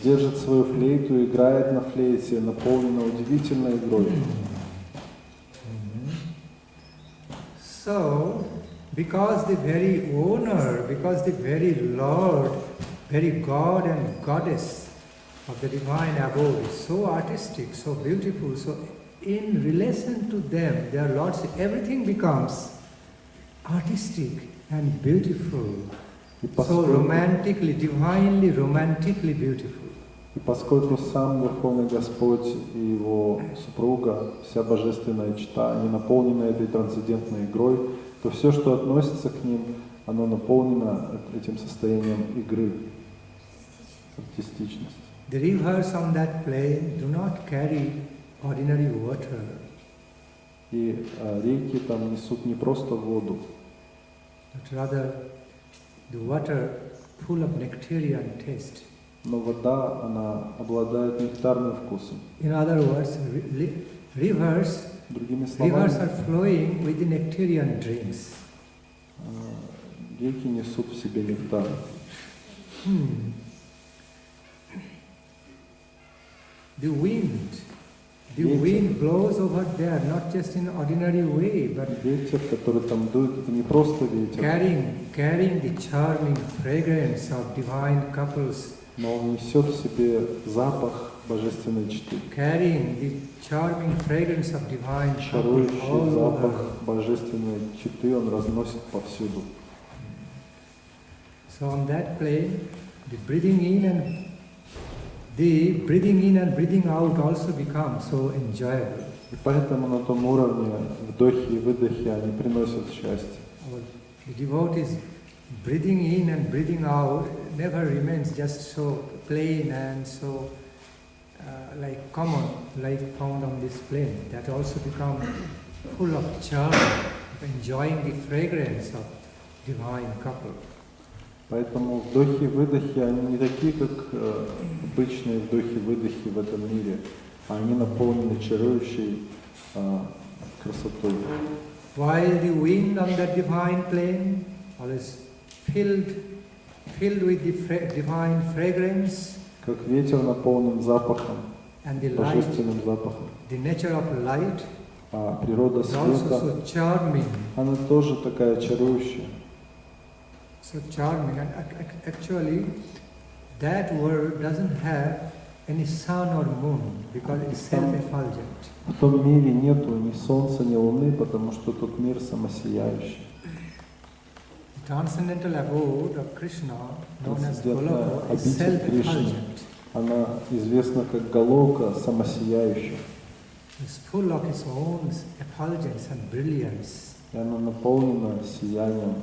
Держит свою флейту, играет на флейте, наполнена удивительной игрой. So, because the very owner, because the very Lord, very God and Goddess of the divine abode is so artistic, so beautiful, so in relation to them, their Lordship, everything becomes artistic and beautiful, И so divinely romantically beautiful. И поскольку сам Верховный Господь и его супруга, вся божественная чета, они наполнены этой трансцендентной игрой, то все, что относится к ним, оно наполнено этим состоянием игры, артистичности. The rivers on that plain do not carry ordinary water. И реки там несут не просто воду, But rather the water full of nectarian taste. но вода, она обладает нектарным вкусом. In other words, rivers Другими are словами, flowing with the nectarian drinks. реки несут в себе нектар. The wind blows over there, not just in ordinary way, but Ветер, который там дует, это не просто ветер, carrying the charming fragrance of divine couples, но он несет в себе запах божественной читы. carrying the charming fragrance of divine couples Чарующий all запах over. божественной читы он разносит повсюду. So on that plane, the breathing in and breathing out also become so enjoyable. И поэтому на том уровне вдохи и выдохи, они приносят счастье. The devotees breathing in and breathing out never remains just so plain and so like common, like found on this plane. That also become full of charm, enjoying the fragrance of divine couple. Поэтому вдохи и выдохи, они не такие, как обычные вдохи и выдохи в этом мире, а они наполнены чарующей красотой. While the wind on that divine plane is filled with the divine fragrance, Как ветер наполнен запахом, and the light, божественным запахом, the nature of light а природа is also света, so charming. она тоже такая чарующая. So charming, and actually that world doesn't have any sun or moon because it's self-effulgent. В том мире нету ни солнца, ни луны, потому что тот мир самосияющий. The transcendental abode of Krishna, known as Трансцендентная Goloka, is обитель Кришны, self-effulgent. она известна как Галока, самосияющая. It's full of its own effulgence and brilliance. И она наполнена сиянием.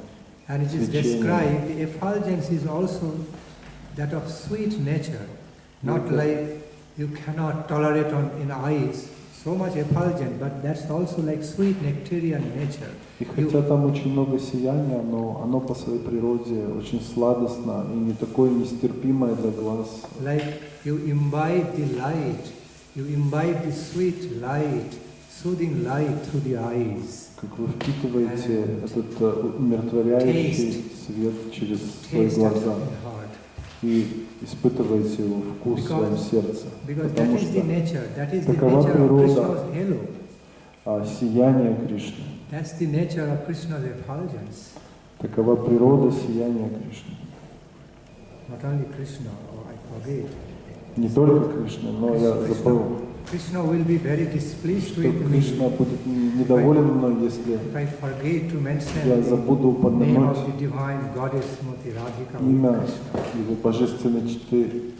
And it is Свечение. described, the effulgence is also that of sweet nature, not like you cannot tolerate in eyes, so much effulgent, but that's also like sweet nectarian nature. И хотя там очень много сияния, но оно по своей природе очень сладостно и не такое нестерпимое для глаз. Like you imbibe the light, you imbibe the sweet light, soothing light through the eyes. Как вы впитываете этот умиротворяющий свет через свои Taste глаза of the heart. и испытываете его вкус в своем сердце. Because that Потому is the что nature, that is the такова nature of природа Krishna's halo. Сияние Кришны. That's the nature of Krishna's effulgence. Такова природа сияния Кришны. Not only Krishna, or I forget. Не только Кришна, но я забыл, Krishna will be very displeased что with me Кришна будет недоволен мной, если if I forget to mention я the забуду name упомянуть of the divine goddess Srimati Radhika имя Krishna. его божественной читы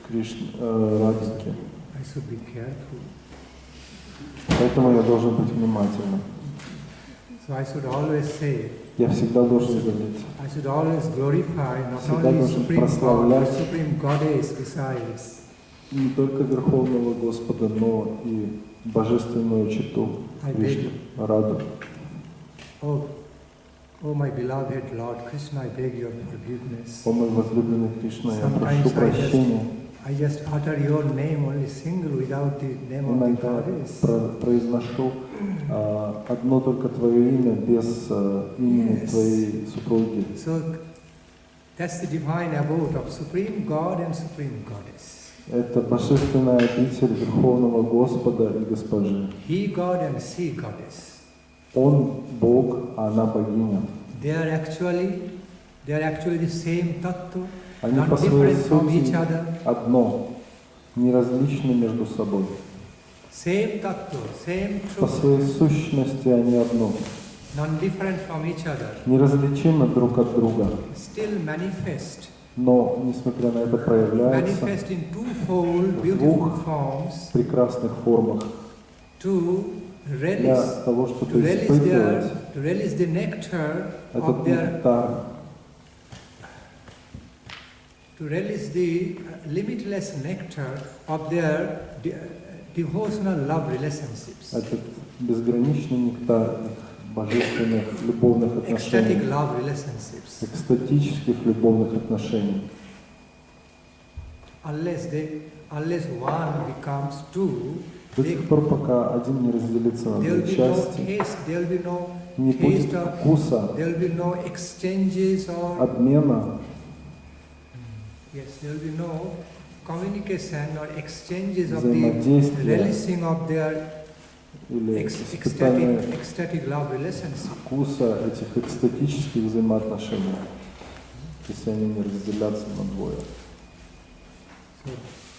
Радхики. I should be careful. Поэтому я должен быть внимательным. So I should always say, Я всегда должен говорить. I should always glorify not Всегда only должен Supreme God, but прославлять Supreme Goddess besides. не только Верховного Господа, но и божественную читу Кришны, Раду. Oh, my beloved Lord Krishna, I beg your forgiveness. О мой возлюбленный Кришна, я прошу Sometimes прощения. I just utter your name only single without the name of the Иногда goddess. произношу одно только Твое имя без имени Твоей супруги. So that's the divine abode of Supreme God and Supreme Goddess. Это божественная обитель Верховного Господа и Госпожи. He God and she Goddess. Он Бог, а она богиня. They are actually the same tattva, Они not по своей different from each сути other. одно, не различны между собой. Same tattva, same По truth, своей сущности они одно, non-different from each other. неразличимы друг от друга. Still manifest. Но, несмотря на это, проявляются Manifest in twofold в beautiful двух forms прекрасных формах to для release, того, чтобы to release испытывать the nectar этот of their, нектар, to release the limitless nectar of their devotional love relationships, этот безграничный нектар их божественных любовных отношений, ecstatic love relationships. экстатических любовных отношений. Unless one becomes two, До тех пор, пока один не разделится на there will две be no части, taste, there will be no не будет taste of, вкуса, there will be no exchanges or обмена, yes, there will be no communication or exchanges of the взаимодействия releasing of their или испытания ecstatic love relationship. вкуса этих экстатических взаимоотношений, если они не разделятся на двое. So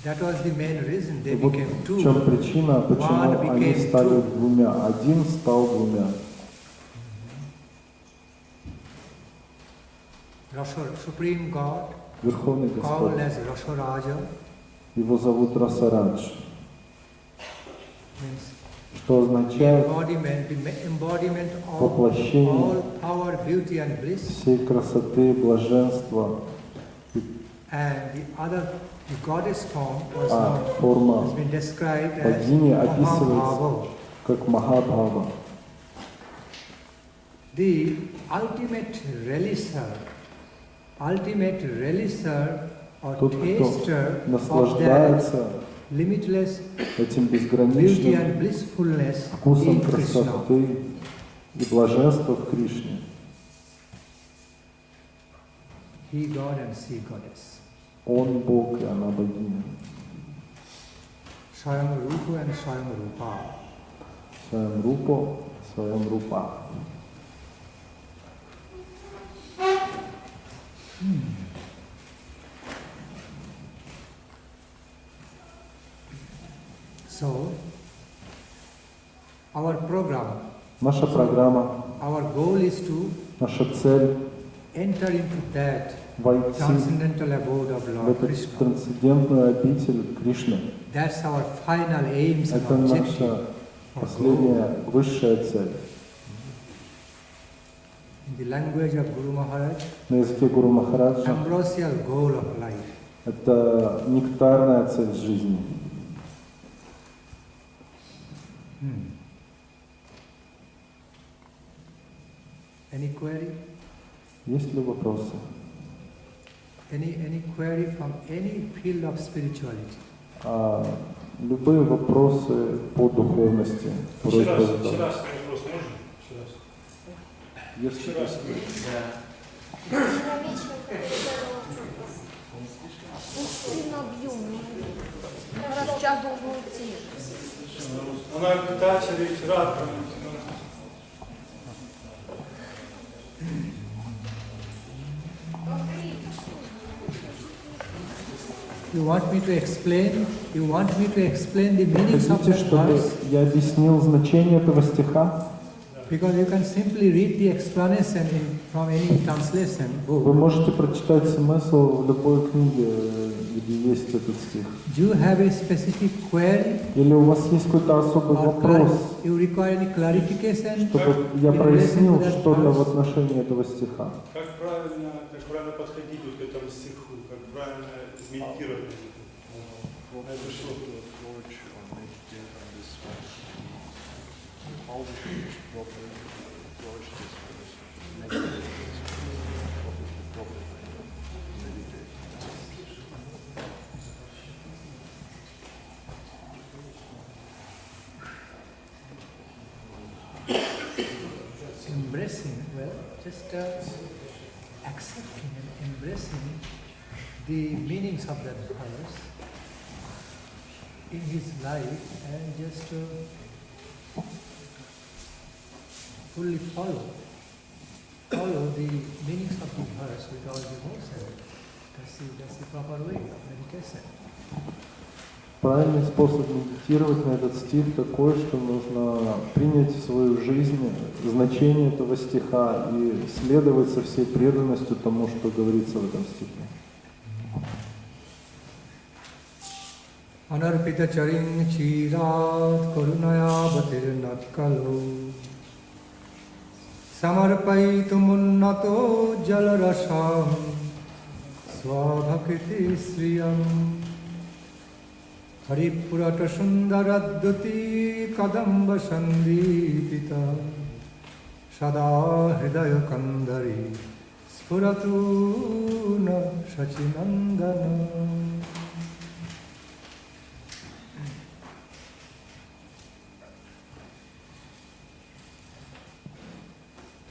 that was the main reason they И вот became в two. чем причина, почему One они became стали two. двумя. Один стал двумя. Supreme God, Верховный called Господь. as Rasaraja, Его зовут Расарадж, means что the означает embodiment of воплощение all power, beauty and bliss. всей красоты, блаженства. And the goddess form was А known, форма has been described as богини описывается Mahabhava. как Махабхава. The ultimate relisher or Тот, кто taster of that наслаждается limitless этим beauty безграничным and blissfulness вкусом in Krishna. красоты и блаженства в Кришне. He God and she goddess. Он Бог, и она богиня. Swayam Rupa and Swayam Rupa. Своем Рупо, своем Рупа. So, our program, Наша программа, our goal is to наша цель enter into that войти transcendental abode of в Lord эту Krishna. трансцендентную обитель Кришны. That's our final aims and Это objective. наша последняя высшая цель. In the language of Guru Maharaj, На языке Гуру Махараджа ambrosial goal of life. это нектарная цель жизни. Any query? Есть ли вопросы? Any query from any field of spirituality? Любые вопросы по духовности. Просьба задавать. Вчерашний вопрос можно? Если Вчерашний. Вчера вечером он сильно объемный. Раз в час должен уйти. Она передача вечера. You want me to explain? You want me to explain the meanings of Хотите, that чтобы verse? я объяснил значение этого стиха? Because you can simply read the explanation from any translation Вы book. можете прочитать смысл в любой книге, где есть этот стих. Do you have a specific query? Или у вас есть какой-то особый Or вопрос, you require any clarification? чтобы я in прояснил relation to that что-то в verse? отношении этого стиха? Как правильно подходить вот к этому стиху? Как правильно медитировать? Это что? Embracing, well, just accepting and embracing the meanings of that verse in his life and just fully follow the meanings of the verse with all devotion. That's the proper way of meditation. Правильный способ медитировать на этот стих такой, что нужно принять в свою жизнь значение этого стиха и следовать со всей преданностью тому, что говорится в этом стихе. Anarpita charin chirat karunaya batirnat kalu samarpaitum jalarasam svabhakriti sriyam Haripurata sundaradduti kadamba sandipita sada hridaya kandari spuratu na sachinandana.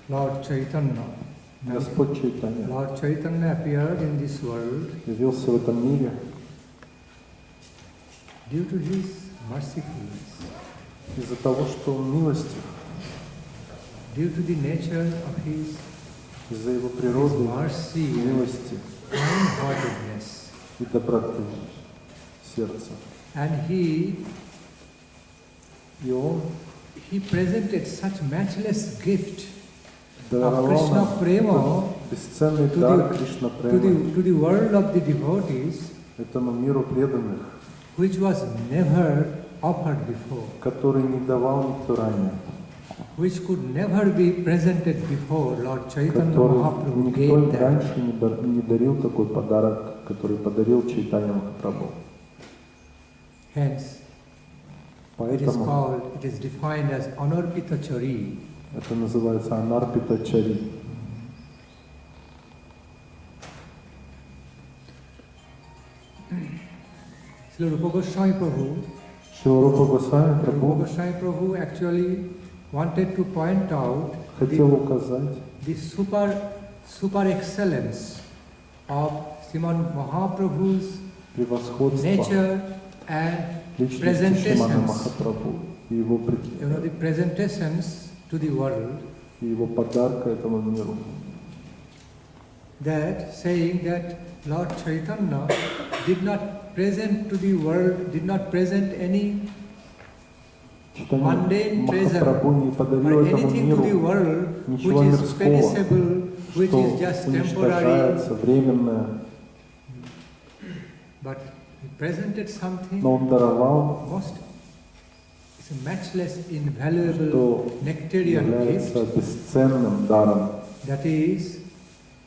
Lord Chaitanya. Господь Чайтанья Lord Chaitanya appeared in this world явился в этом мире due to his mercifulness, из-за того, что Он милостив, due to the nature of his из-за Его природы, mercy and милости kind-heartedness. и доброты сердца. And he И Он presented such matchless gift даровал Krishna нам Prema этот бесценный to дар the- Кришна Према to the world of the devotees, этому миру преданных, which was never offered before, который не давал никто ранее, which could never be presented before. Lord Chaitanya который Mahaprabhu никто gave that. раньше не дарил такой подарок, который подарил Чайтанья Махапрабху. Hence, Поэтому it is defined as Anarpita Chari. это называется Анарпита Чари. Srila Rupa Goswami Prabhu, Шиларупа Госвами Rupa Прабху Goswami Prabhu actually wanted to point out хотел указать the super excellence of Sriman Mahaprabhu's превосходство nature and личности Шримана presentations. Махапрабху и его, The presentations to the world, и его подарка этому миру. that saying that Lord Chaitanya did not present to the world, did not present any Читание mundane treasure Махапрабху не or подарил этому anything to the миру world ничего which is мирского, perishable, which что is just temporary, уничтожается, временное, but he presented something но он даровал, most, it's a matchless, invaluable что nectarian является gift, бесценным даром. that is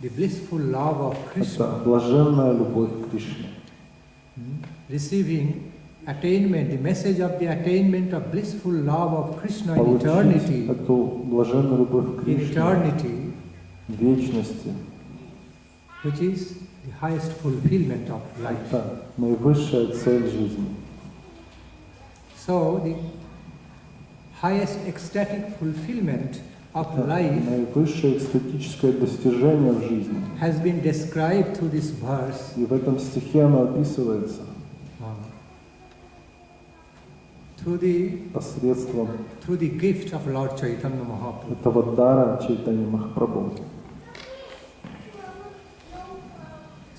the blissful love of Krishna. Это блаженная любовь к Кришне. Receiving attainment, the message of the attainment of blissful love of Krishna in Получить eternity, эту блаженную любовь к in Кришне eternity, в вечности. which is the highest fulfillment of life. Это наивысшая цель жизни. So the highest ecstatic fulfillment of Это life наивысшее эстетическое достижение в жизни. has been described through this verse. И в этом стихе оно описывается Through посредством the gift of Lord Chaitanya Mahaprabhu. этого дара Чайтанья Махапрабху.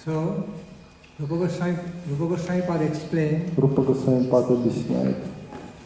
So, Rupa Goswami Pad explained Рупа Госвами Пад объясняет,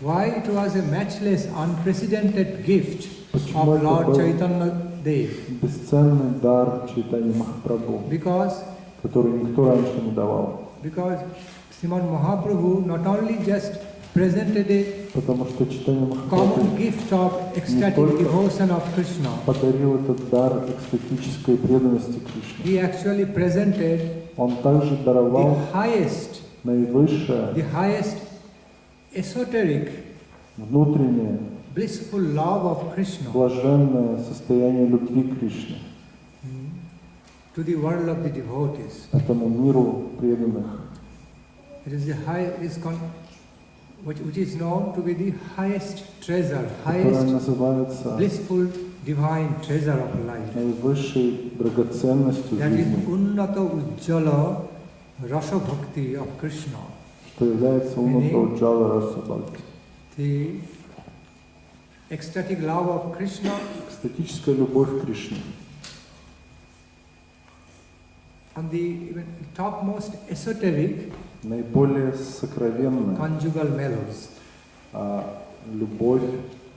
why it was a matchless, unprecedented gift почему of это Lord был Chaitanya Dev. бесценный дар Чайтаньи Махапрабху, Because который никто раньше не давал. Srimad Mahaprabhu not only just presented a Потому что Чайтанья common Махапрабху gift of ecstatic только devotion of Krishna, подарил этот дар экстатической преданности Кришне. he actually presented Он также the даровал highest наивысшее, esoteric, внутреннее, blissful love of Krishna блаженное состояние любви к Кришне, to the world of the devotees. этому миру преданных, It is the which is known to be the highest treasure, которое highest называется blissful divine treasure of life. наивысшей драгоценностью That is жизни, Unnata Ujjala Rasa Bhakti of Krishna. что является Унната Уджала Раса Бхакти. The ecstatic love of Krishna Экстатическая любовь к Кришне. and the even topmost esoteric Наиболее сокровенная conjugal mellows. любовь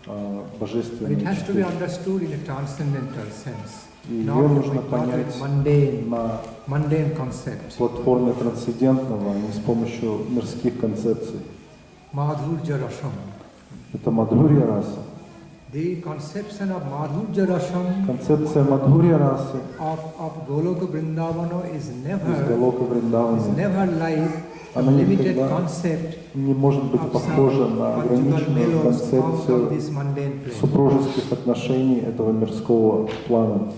But божественной it has to be чувств. understood in a transcendental sense, И ее not нужно with понять mundane, на mundane concepts. платформе трансцендентного, а не с помощью мирских концепций. Madhurja Rasam. Это Мадхурья раса. The conception of Madhurja Rasam Концепция Мадхурья расы of Goloka Vrindavana is из never Галока Вриндавана like a Она limited никогда concept не может быть of похожа some на conjugal ограниченную mellows out of концепцию this mundane plane. супружеских отношений этого мирского плана.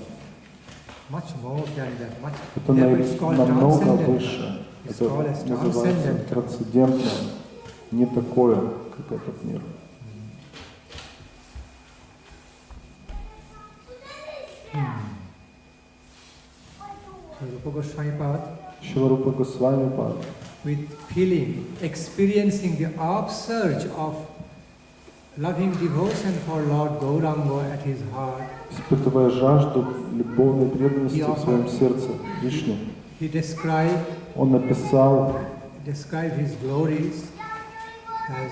Much more than that. Much. Это Therefore it's called намного transcendent. выше. It's Это called as называется transcendent. трансцендентное, не такое, как этот мир. So Rupa Goswami Pad, Шиларупа Госвами Пад, with feeling, experiencing the upsurge of loving devotion for Lord Gauranga at his heart, испытывая жажду любовной преданности в своем сердце Кришне, he described он написал his glories as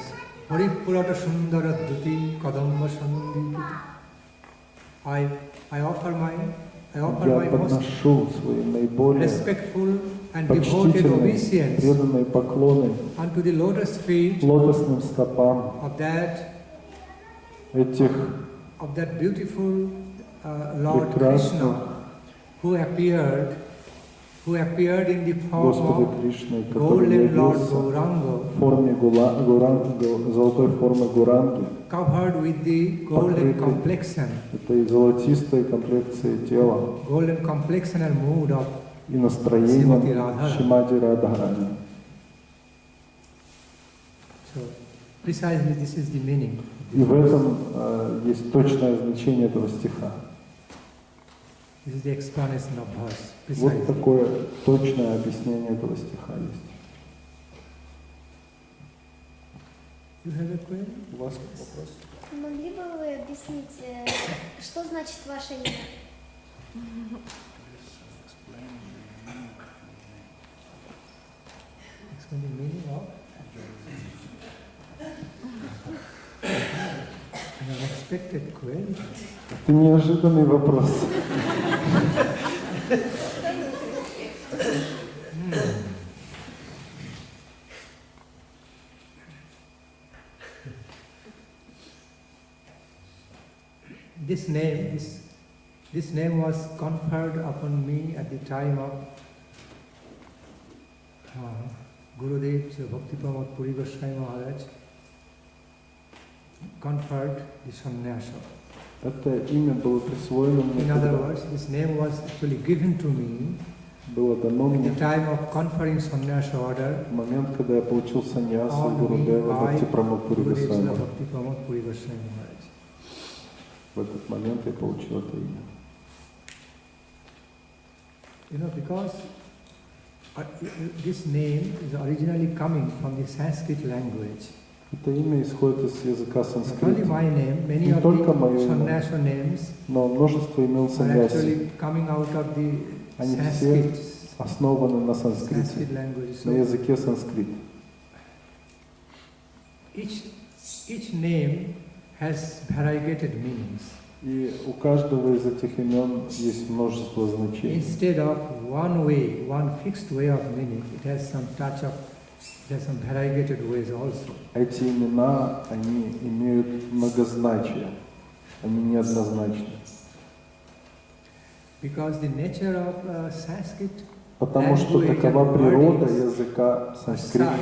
Haripurata Sundara Dhuti Kadamba Sandhi. I offer my я most подношу свои наиболее respectful and devoted почтительные, obeisance преданные поклоны unto the lotus feet лотосным стопам of that этих beautiful Lord Krishna прекрасных who appeared in the form Господа of Кришны, который golden Lord явился Gauranga, в форме золотой формы Гуранги, covered with the golden Покрытый. complexion, этой золотистой комплекции тела golden complexional mood of и настроением Шримати Радхарани. Шримати Радхарани. so precisely this is the meaning. И в этом есть точное значение этого стиха. This is the explanation of verse. Вот Precisely. такое точное объяснение этого стиха есть. You have a question? У вас вопрос? Могли бы вы объяснить, что значит ваше имя? Explain the meaning of unexpected query. Это неожиданный вопрос. This name was conferred upon me at the time of Gurudev Sri Bhakti-Pramod Puri Goswami Maharaj conferred the sannyasa. Это имя было присвоено мне, In other когда words, this name was actually given to me было дано at мне the time of conferring sannyasa order в момент, когда я получил саньясу on me Гурудева by Бхакти-Прамод Пури Gurudev Sri Госвами. Bhakti-Pramod Puri Goswami Maharaj. В этот момент я получил это имя. Because this name is originally coming from the Sanskrit language. Это имя исходит из языка Not only санскрита, my name, many Не of только the мое имя. sannyasa names но множество имен are саньяси actually coming out of the Они Sanskrit, основаны на санскрите, Sanskrit language. на So языке санскрит. each name has variegated meanings. И у каждого из этих имен есть множество значений. Instead of one fixed way of meaning, it has some variegated ways also. Эти имена, они имеют многозначие, они неоднозначны. Because the nature of Sanskrit Потому что language такова and природа wordings языка are санскрита,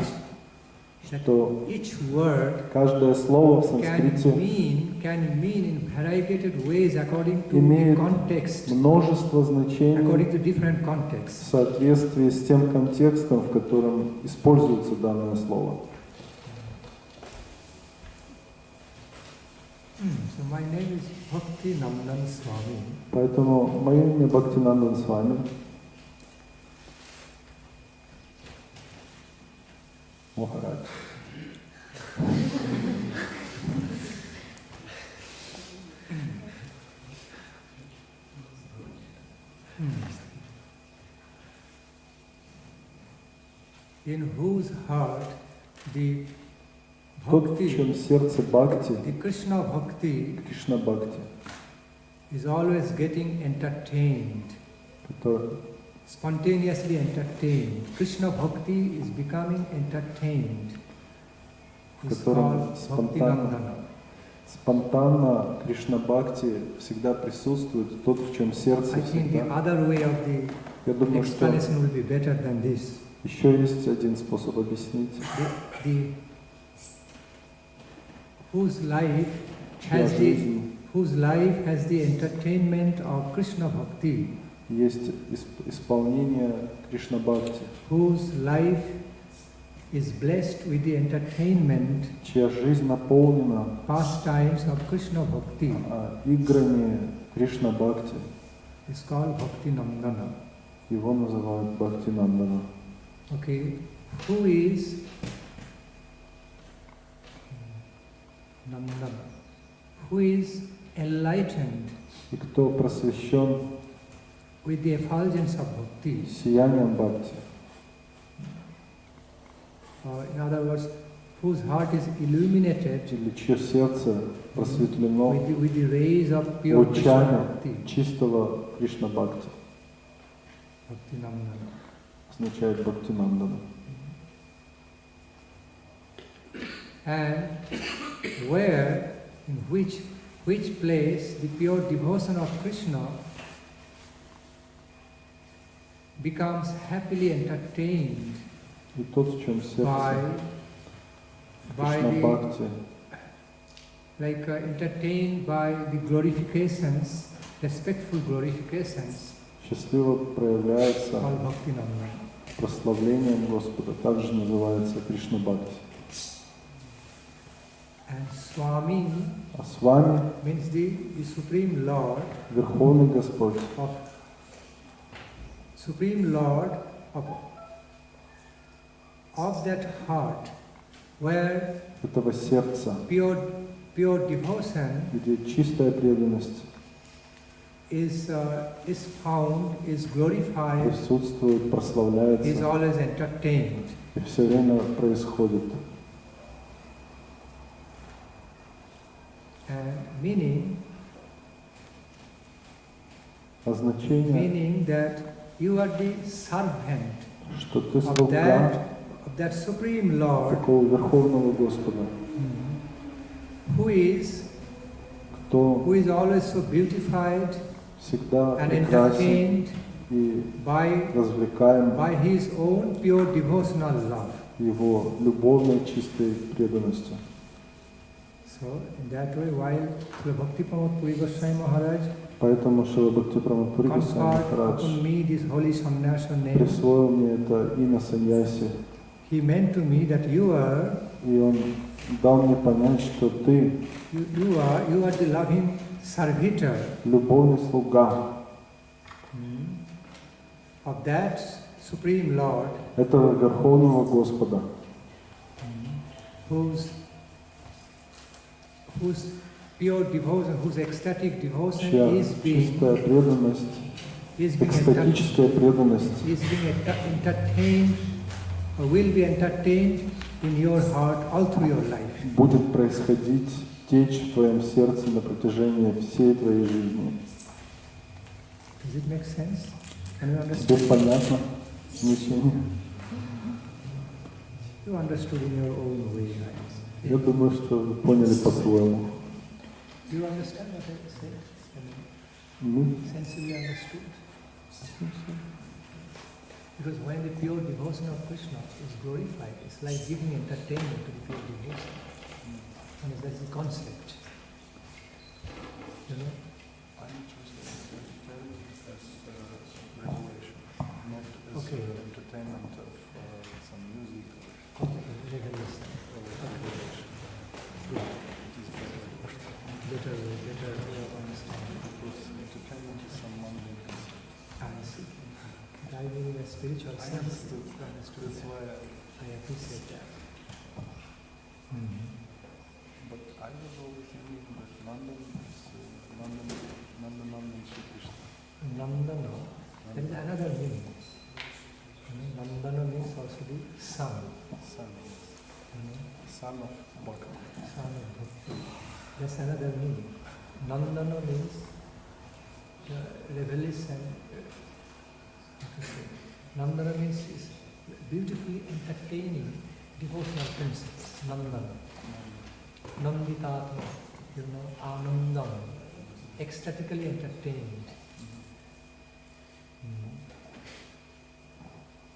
such что that each word каждое слово в can санскрите mean in variegated ways according to the имеет context, множество значений according to different в contexts. соответствии с тем контекстом, в котором используется данное слово. So my name is Bhakti Nandan Swami. Поэтому мое имя Бхактинандан Свами. Махарадж. In whose heart the Тот, в чем bhakti, сердце Бхакти, the Krishna bhakti Кришна Бхакти, is always getting entertained, который spontaneously entertained. Krishna bhakti is becoming entertained. It's Которым called Bhakti Nandana. спонтанно Кришна Бхакти всегда присутствует, тот, в чем сердце I think the всегда. other way of the Я думаю, что explanation will be better than this. еще есть один способ объяснить, The whose life чья has the жизнь whose life has the entertainment of Krishna bhakti, есть исполнение Кришна Бхакти, whose life is blessed with the entertainment, чья жизнь наполнена pastimes of Krishna bhakti, играми Кришна Бхакти. is called Bhakti Nandana. Его называют Бхактинандана. Okay, who is Nandana? Who is enlightened И кто просвещен with the effulgence of bhakti? сиянием Бхакти, In other words, whose heart is illuminated или чье сердце просветлено with the rays of pure Krishna лучами bhakti. чистого Кришна Бхакти, Bhakti Nandana. означает Бхактинандана. And where, in which place the pure devotion of Krishna becomes happily entertained И тот, в чем by сердце the, Кришна Бхакти, entertained by the glorifications, respectful glorifications счастливо проявляется called Bhakti Nandana. прославлением Господа, также называется Кришна Бхакти. And Swami А с вами means the Supreme Lord Верховный Господь, of that heart where этого сердца, pure devotion где чистая преданность is found, is glorified, присутствует, is прославляется always entertained. и все время происходит. And meaning Значение, meaning that you are the servant что ты of слуга that Supreme Lord такого Верховного Господа, who is кто always so beautified всегда and прекрасен entertained и by развлекаем his own pure devotional love. его любовной чистой преданностью. So in that way, while Srila Bhakti Pramod Puri Goswami Maharaj Поэтому Шрила Бхактипрамад Пури Госвами conferred Махарадж upon me this holy sannyasa name, присвоил мне это имя саньяси, he meant to me that you are и он дал мне понять, что ты you are the loving servitor любовный слуга of that Supreme Lord этого Верховного Господа, whose pure devotion, whose ecstatic devotion чья is being чистая преданность, экстатическая преданность entertained or will be entertained in your heart all through your life. будет происходить, течь в твоем сердце на протяжении всей твоей жизни. Does it make sense? Can you Тебе understand? понятно значение? You understood in your own way, right? Я думаю, что вы поняли по-своему. Do you understand what I said? Ну, Sensibly understood? Because when the pure devotion of Krishna is glorified, it's like giving entertainment to the pure devotion. And that's the concept. You know? Okay. Entertainment of some music. Regulation. Better way of understanding. Entertainment is some mundane concept. I see. But I mean in a spiritual sense. That's why I appreciate that. But I was always thinking that Nandan is Nandan Shri Krishna. Nandana, there is another meaning. Nandana means also the son. Son of Bhakti. Son of Bhakti. That's another meaning. Nandana means revelation. How to say? Nandana means is beautifully entertaining devotional principles. Nandana. Nanditatma, Anandam. Ecstatically entertained.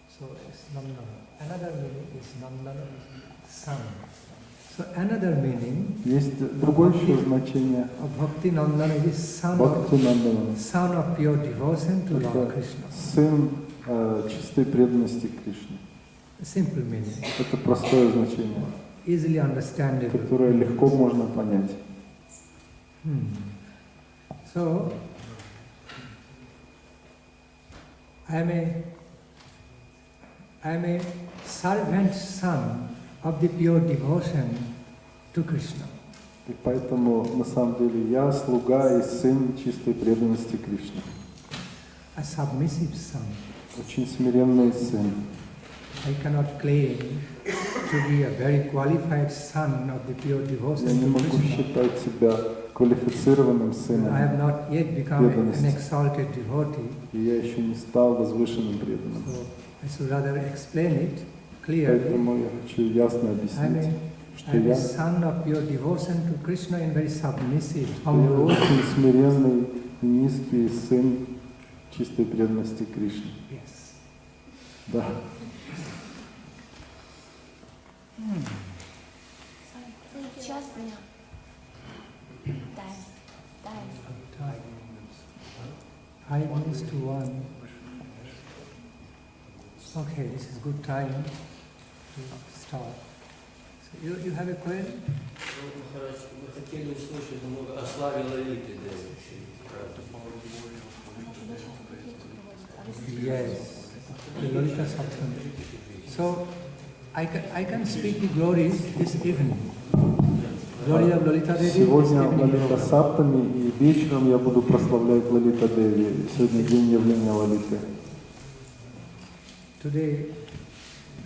So it's Nandana. Another meaning is Nandana is son. So another meaning Есть другое еще значение of Bhakti Nandana is son Бхакти Нандана. of pure devotion to Lord Это Krishna. сын чистой преданности Кришне. Simple meaning, Это простое значение, easily understandable. которое легко можно понять. So I am a servant son of the pure devotion to Krishna. И поэтому, на самом деле, я слуга и сын чистой преданности Кришне. A submissive son. Очень смиренный сын. I cannot claim to be a very qualified son of the pure devotion Я не to могу Krishna. считать себя квалифицированным сыном, I have not yet become an преданности. exalted devotee, и я еще не стал возвышенным преданным. so I should rather explain it clearly. Поэтому я хочу ясно I объяснить, am что a я son of pure devotion to Krishna and very submissive, я humble. очень смиренный и низкий сын чистой преданности Кришне. Yes. Да. Сейчас меня. Дай. Time. 5 minutes to 1. Okay, this is good time to start. So you have a query? Махарадж, мы хотели услышать немного о славе Лалиты Девы. Yes, the Lalita Saptami. So I can speak the glories this evening. Glory of Lalita Devi this Сегодня evening. Лалита Саптами, и вечером я буду прославлять Лалита Деви. Сегодня день явления Лалиты. Today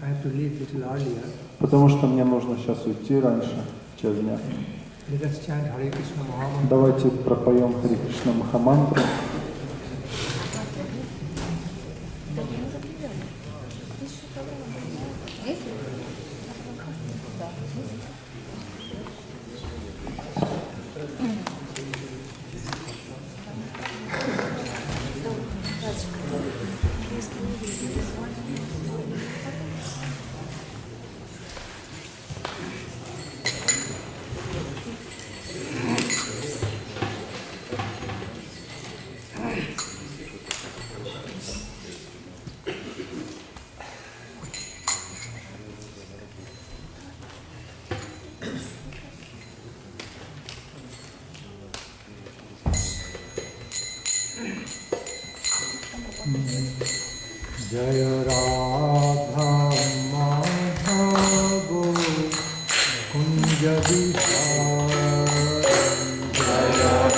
I have to leave a little earlier. Потому что мне нужно сейчас уйти раньше, в час дня. Let us chant Hare Krishna Mahamantra. Давайте пропоем Харе Кришна Махамантру. Здесь? Да. Jaya Radha Madhavo Kunja Vishal Jaya Radha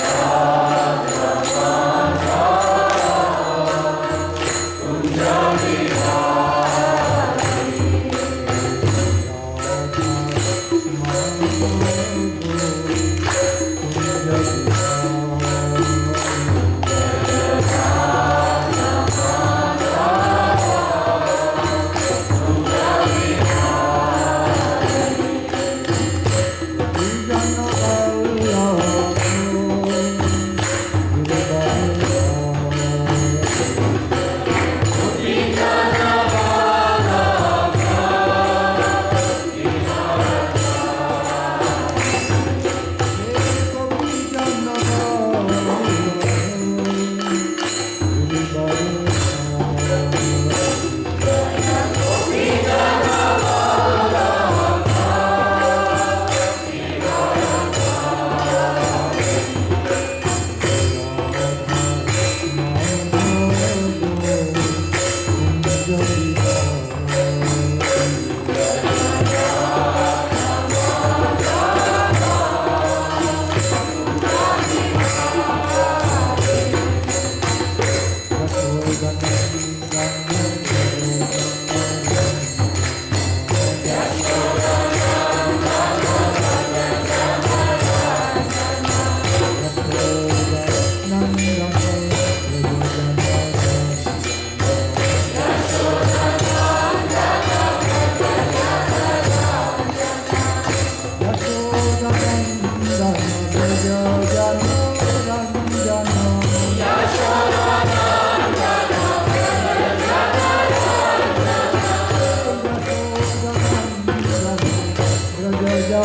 Madhavo Kunja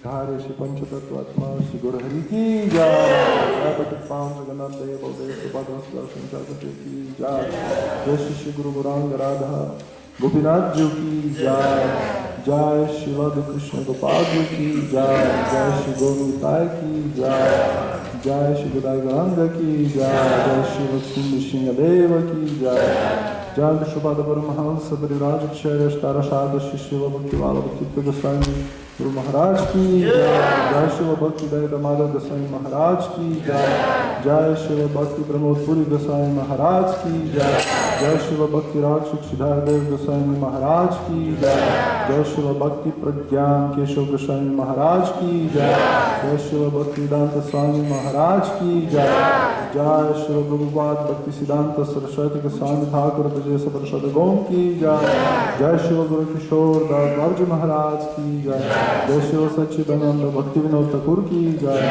धारे श्री पंचतत्वात्मा श्री गुरु हरि की जय। जय पतितपावन जगन्नाथ देव बलदेव सुभद्रा सुदर्शन चक्रवर्ती की जय। जय श्री श्री गुरु गौरांग राधा गोपीनाथ जी की जय। जय श्री राधे कृष्ण गोपाल जी की जय। जय श्री गोविंदाय की जय। जय श्री गोदाई गौरांग की जय। जय श्री लक्ष्मी नृसिंहदेव की जय। जय विश्वपाद परमहंस परिव्राज क्षयष्टार शारद शिष्य भक्ति वाला भक्ति गोस्वामी गुरु महाराज की जय। जय शिव भक्ति दयाल माधव गोस्वामी महाराज की जय। जय शिव भक्ति प्रमोदपुरी गोस्वामी महाराज की जय। जय शिव भक्ति राग सिद्धार्थ देव गोस्वामी महाराज की जय। जय शिव भक्ति प्रज्ञान केशव गोस्वामी महाराज की जय। जय शिव भक्ति वेदांत स्वामी महाराज की जय। जय शिव प्रभुपाद भक्ति सिद्धांत सरस्वती गोस्वामी ठाकुर ब्रजेश परिषद गौम की जय। जय शिव गुरु किशोर दास बाबूजी महाराज की जय। जय शिव सच्चिदानंद भक्ति विनोद ठाकुर की जय।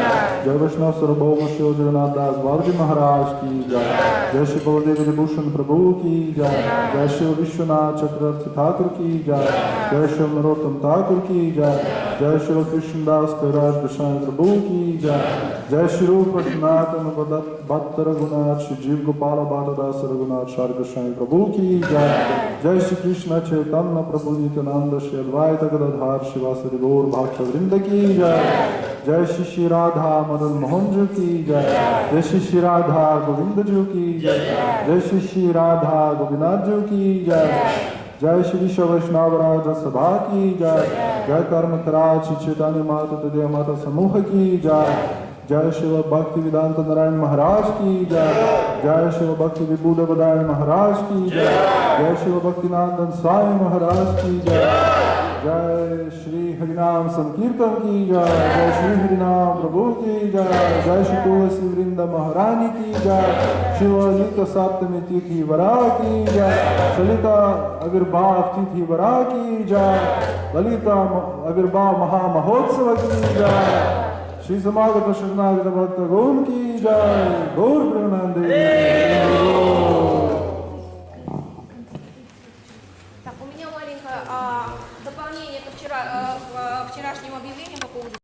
जय वैष्णव सार्वभौम शिव जगन्नाथ दास बाबूजी महाराज की जय। जय श्री बलदेव विभूषण प्रभु की जय। जय शिव विश्वनाथ चक्रवर्ती ठाकुर की जय। जय शिव नरोत्तम ठाकुर की जय। जय शिव कृष्णदास कविराज गोस्वामी प्रभु की जय। जय श्री रूप सनातन भक्त रघुनाथ श्री जीव गोपाल बालदास रघुनाथ शार गोस्वामी प्रभु की जय। जय श्री कृष्ण चैतन्य प्रभु नित्यानंद श्री अद्वैत गदाधर शिवासरि गौर भक्त वृंद की जय। जय श्री श्री राधा मदन मोहन जी की जय। जय श्री श्री राधा गोविंद जी की जय। जय श्री श्री राधा गोपीनाथ जी की जय। जय श्री विश्व वैष्णव राज सभा की जय। जय कर्म कराज श्री चैतन्य माता तदय माता समूह की जय। जय शिव भक्ति वेदांत नारायण महाराज की जय। जय शिव भक्ति विबुध बदाय महाराज की जय। जय शिव भक्तिनाथन स्वामी महाराज की जय। जय श्री हरिनाम संकीर्तन की जय। जय श्री हरिनाम प्रभु की जय। जय श्री तुलसी वृंद महारानी की जय। शिव ललित सप्तमी तिथि वरा की जय। ललिता आविर्भाव तिथि वरा की जय। ललिता आविर्भाव महामहोत्सव की जय। श्री समागत शरणागत भक्त गौर की जय। गौर प्रेमानंदे। Так, у меня маленькое дополнение к вчерашнему объявлению по поводу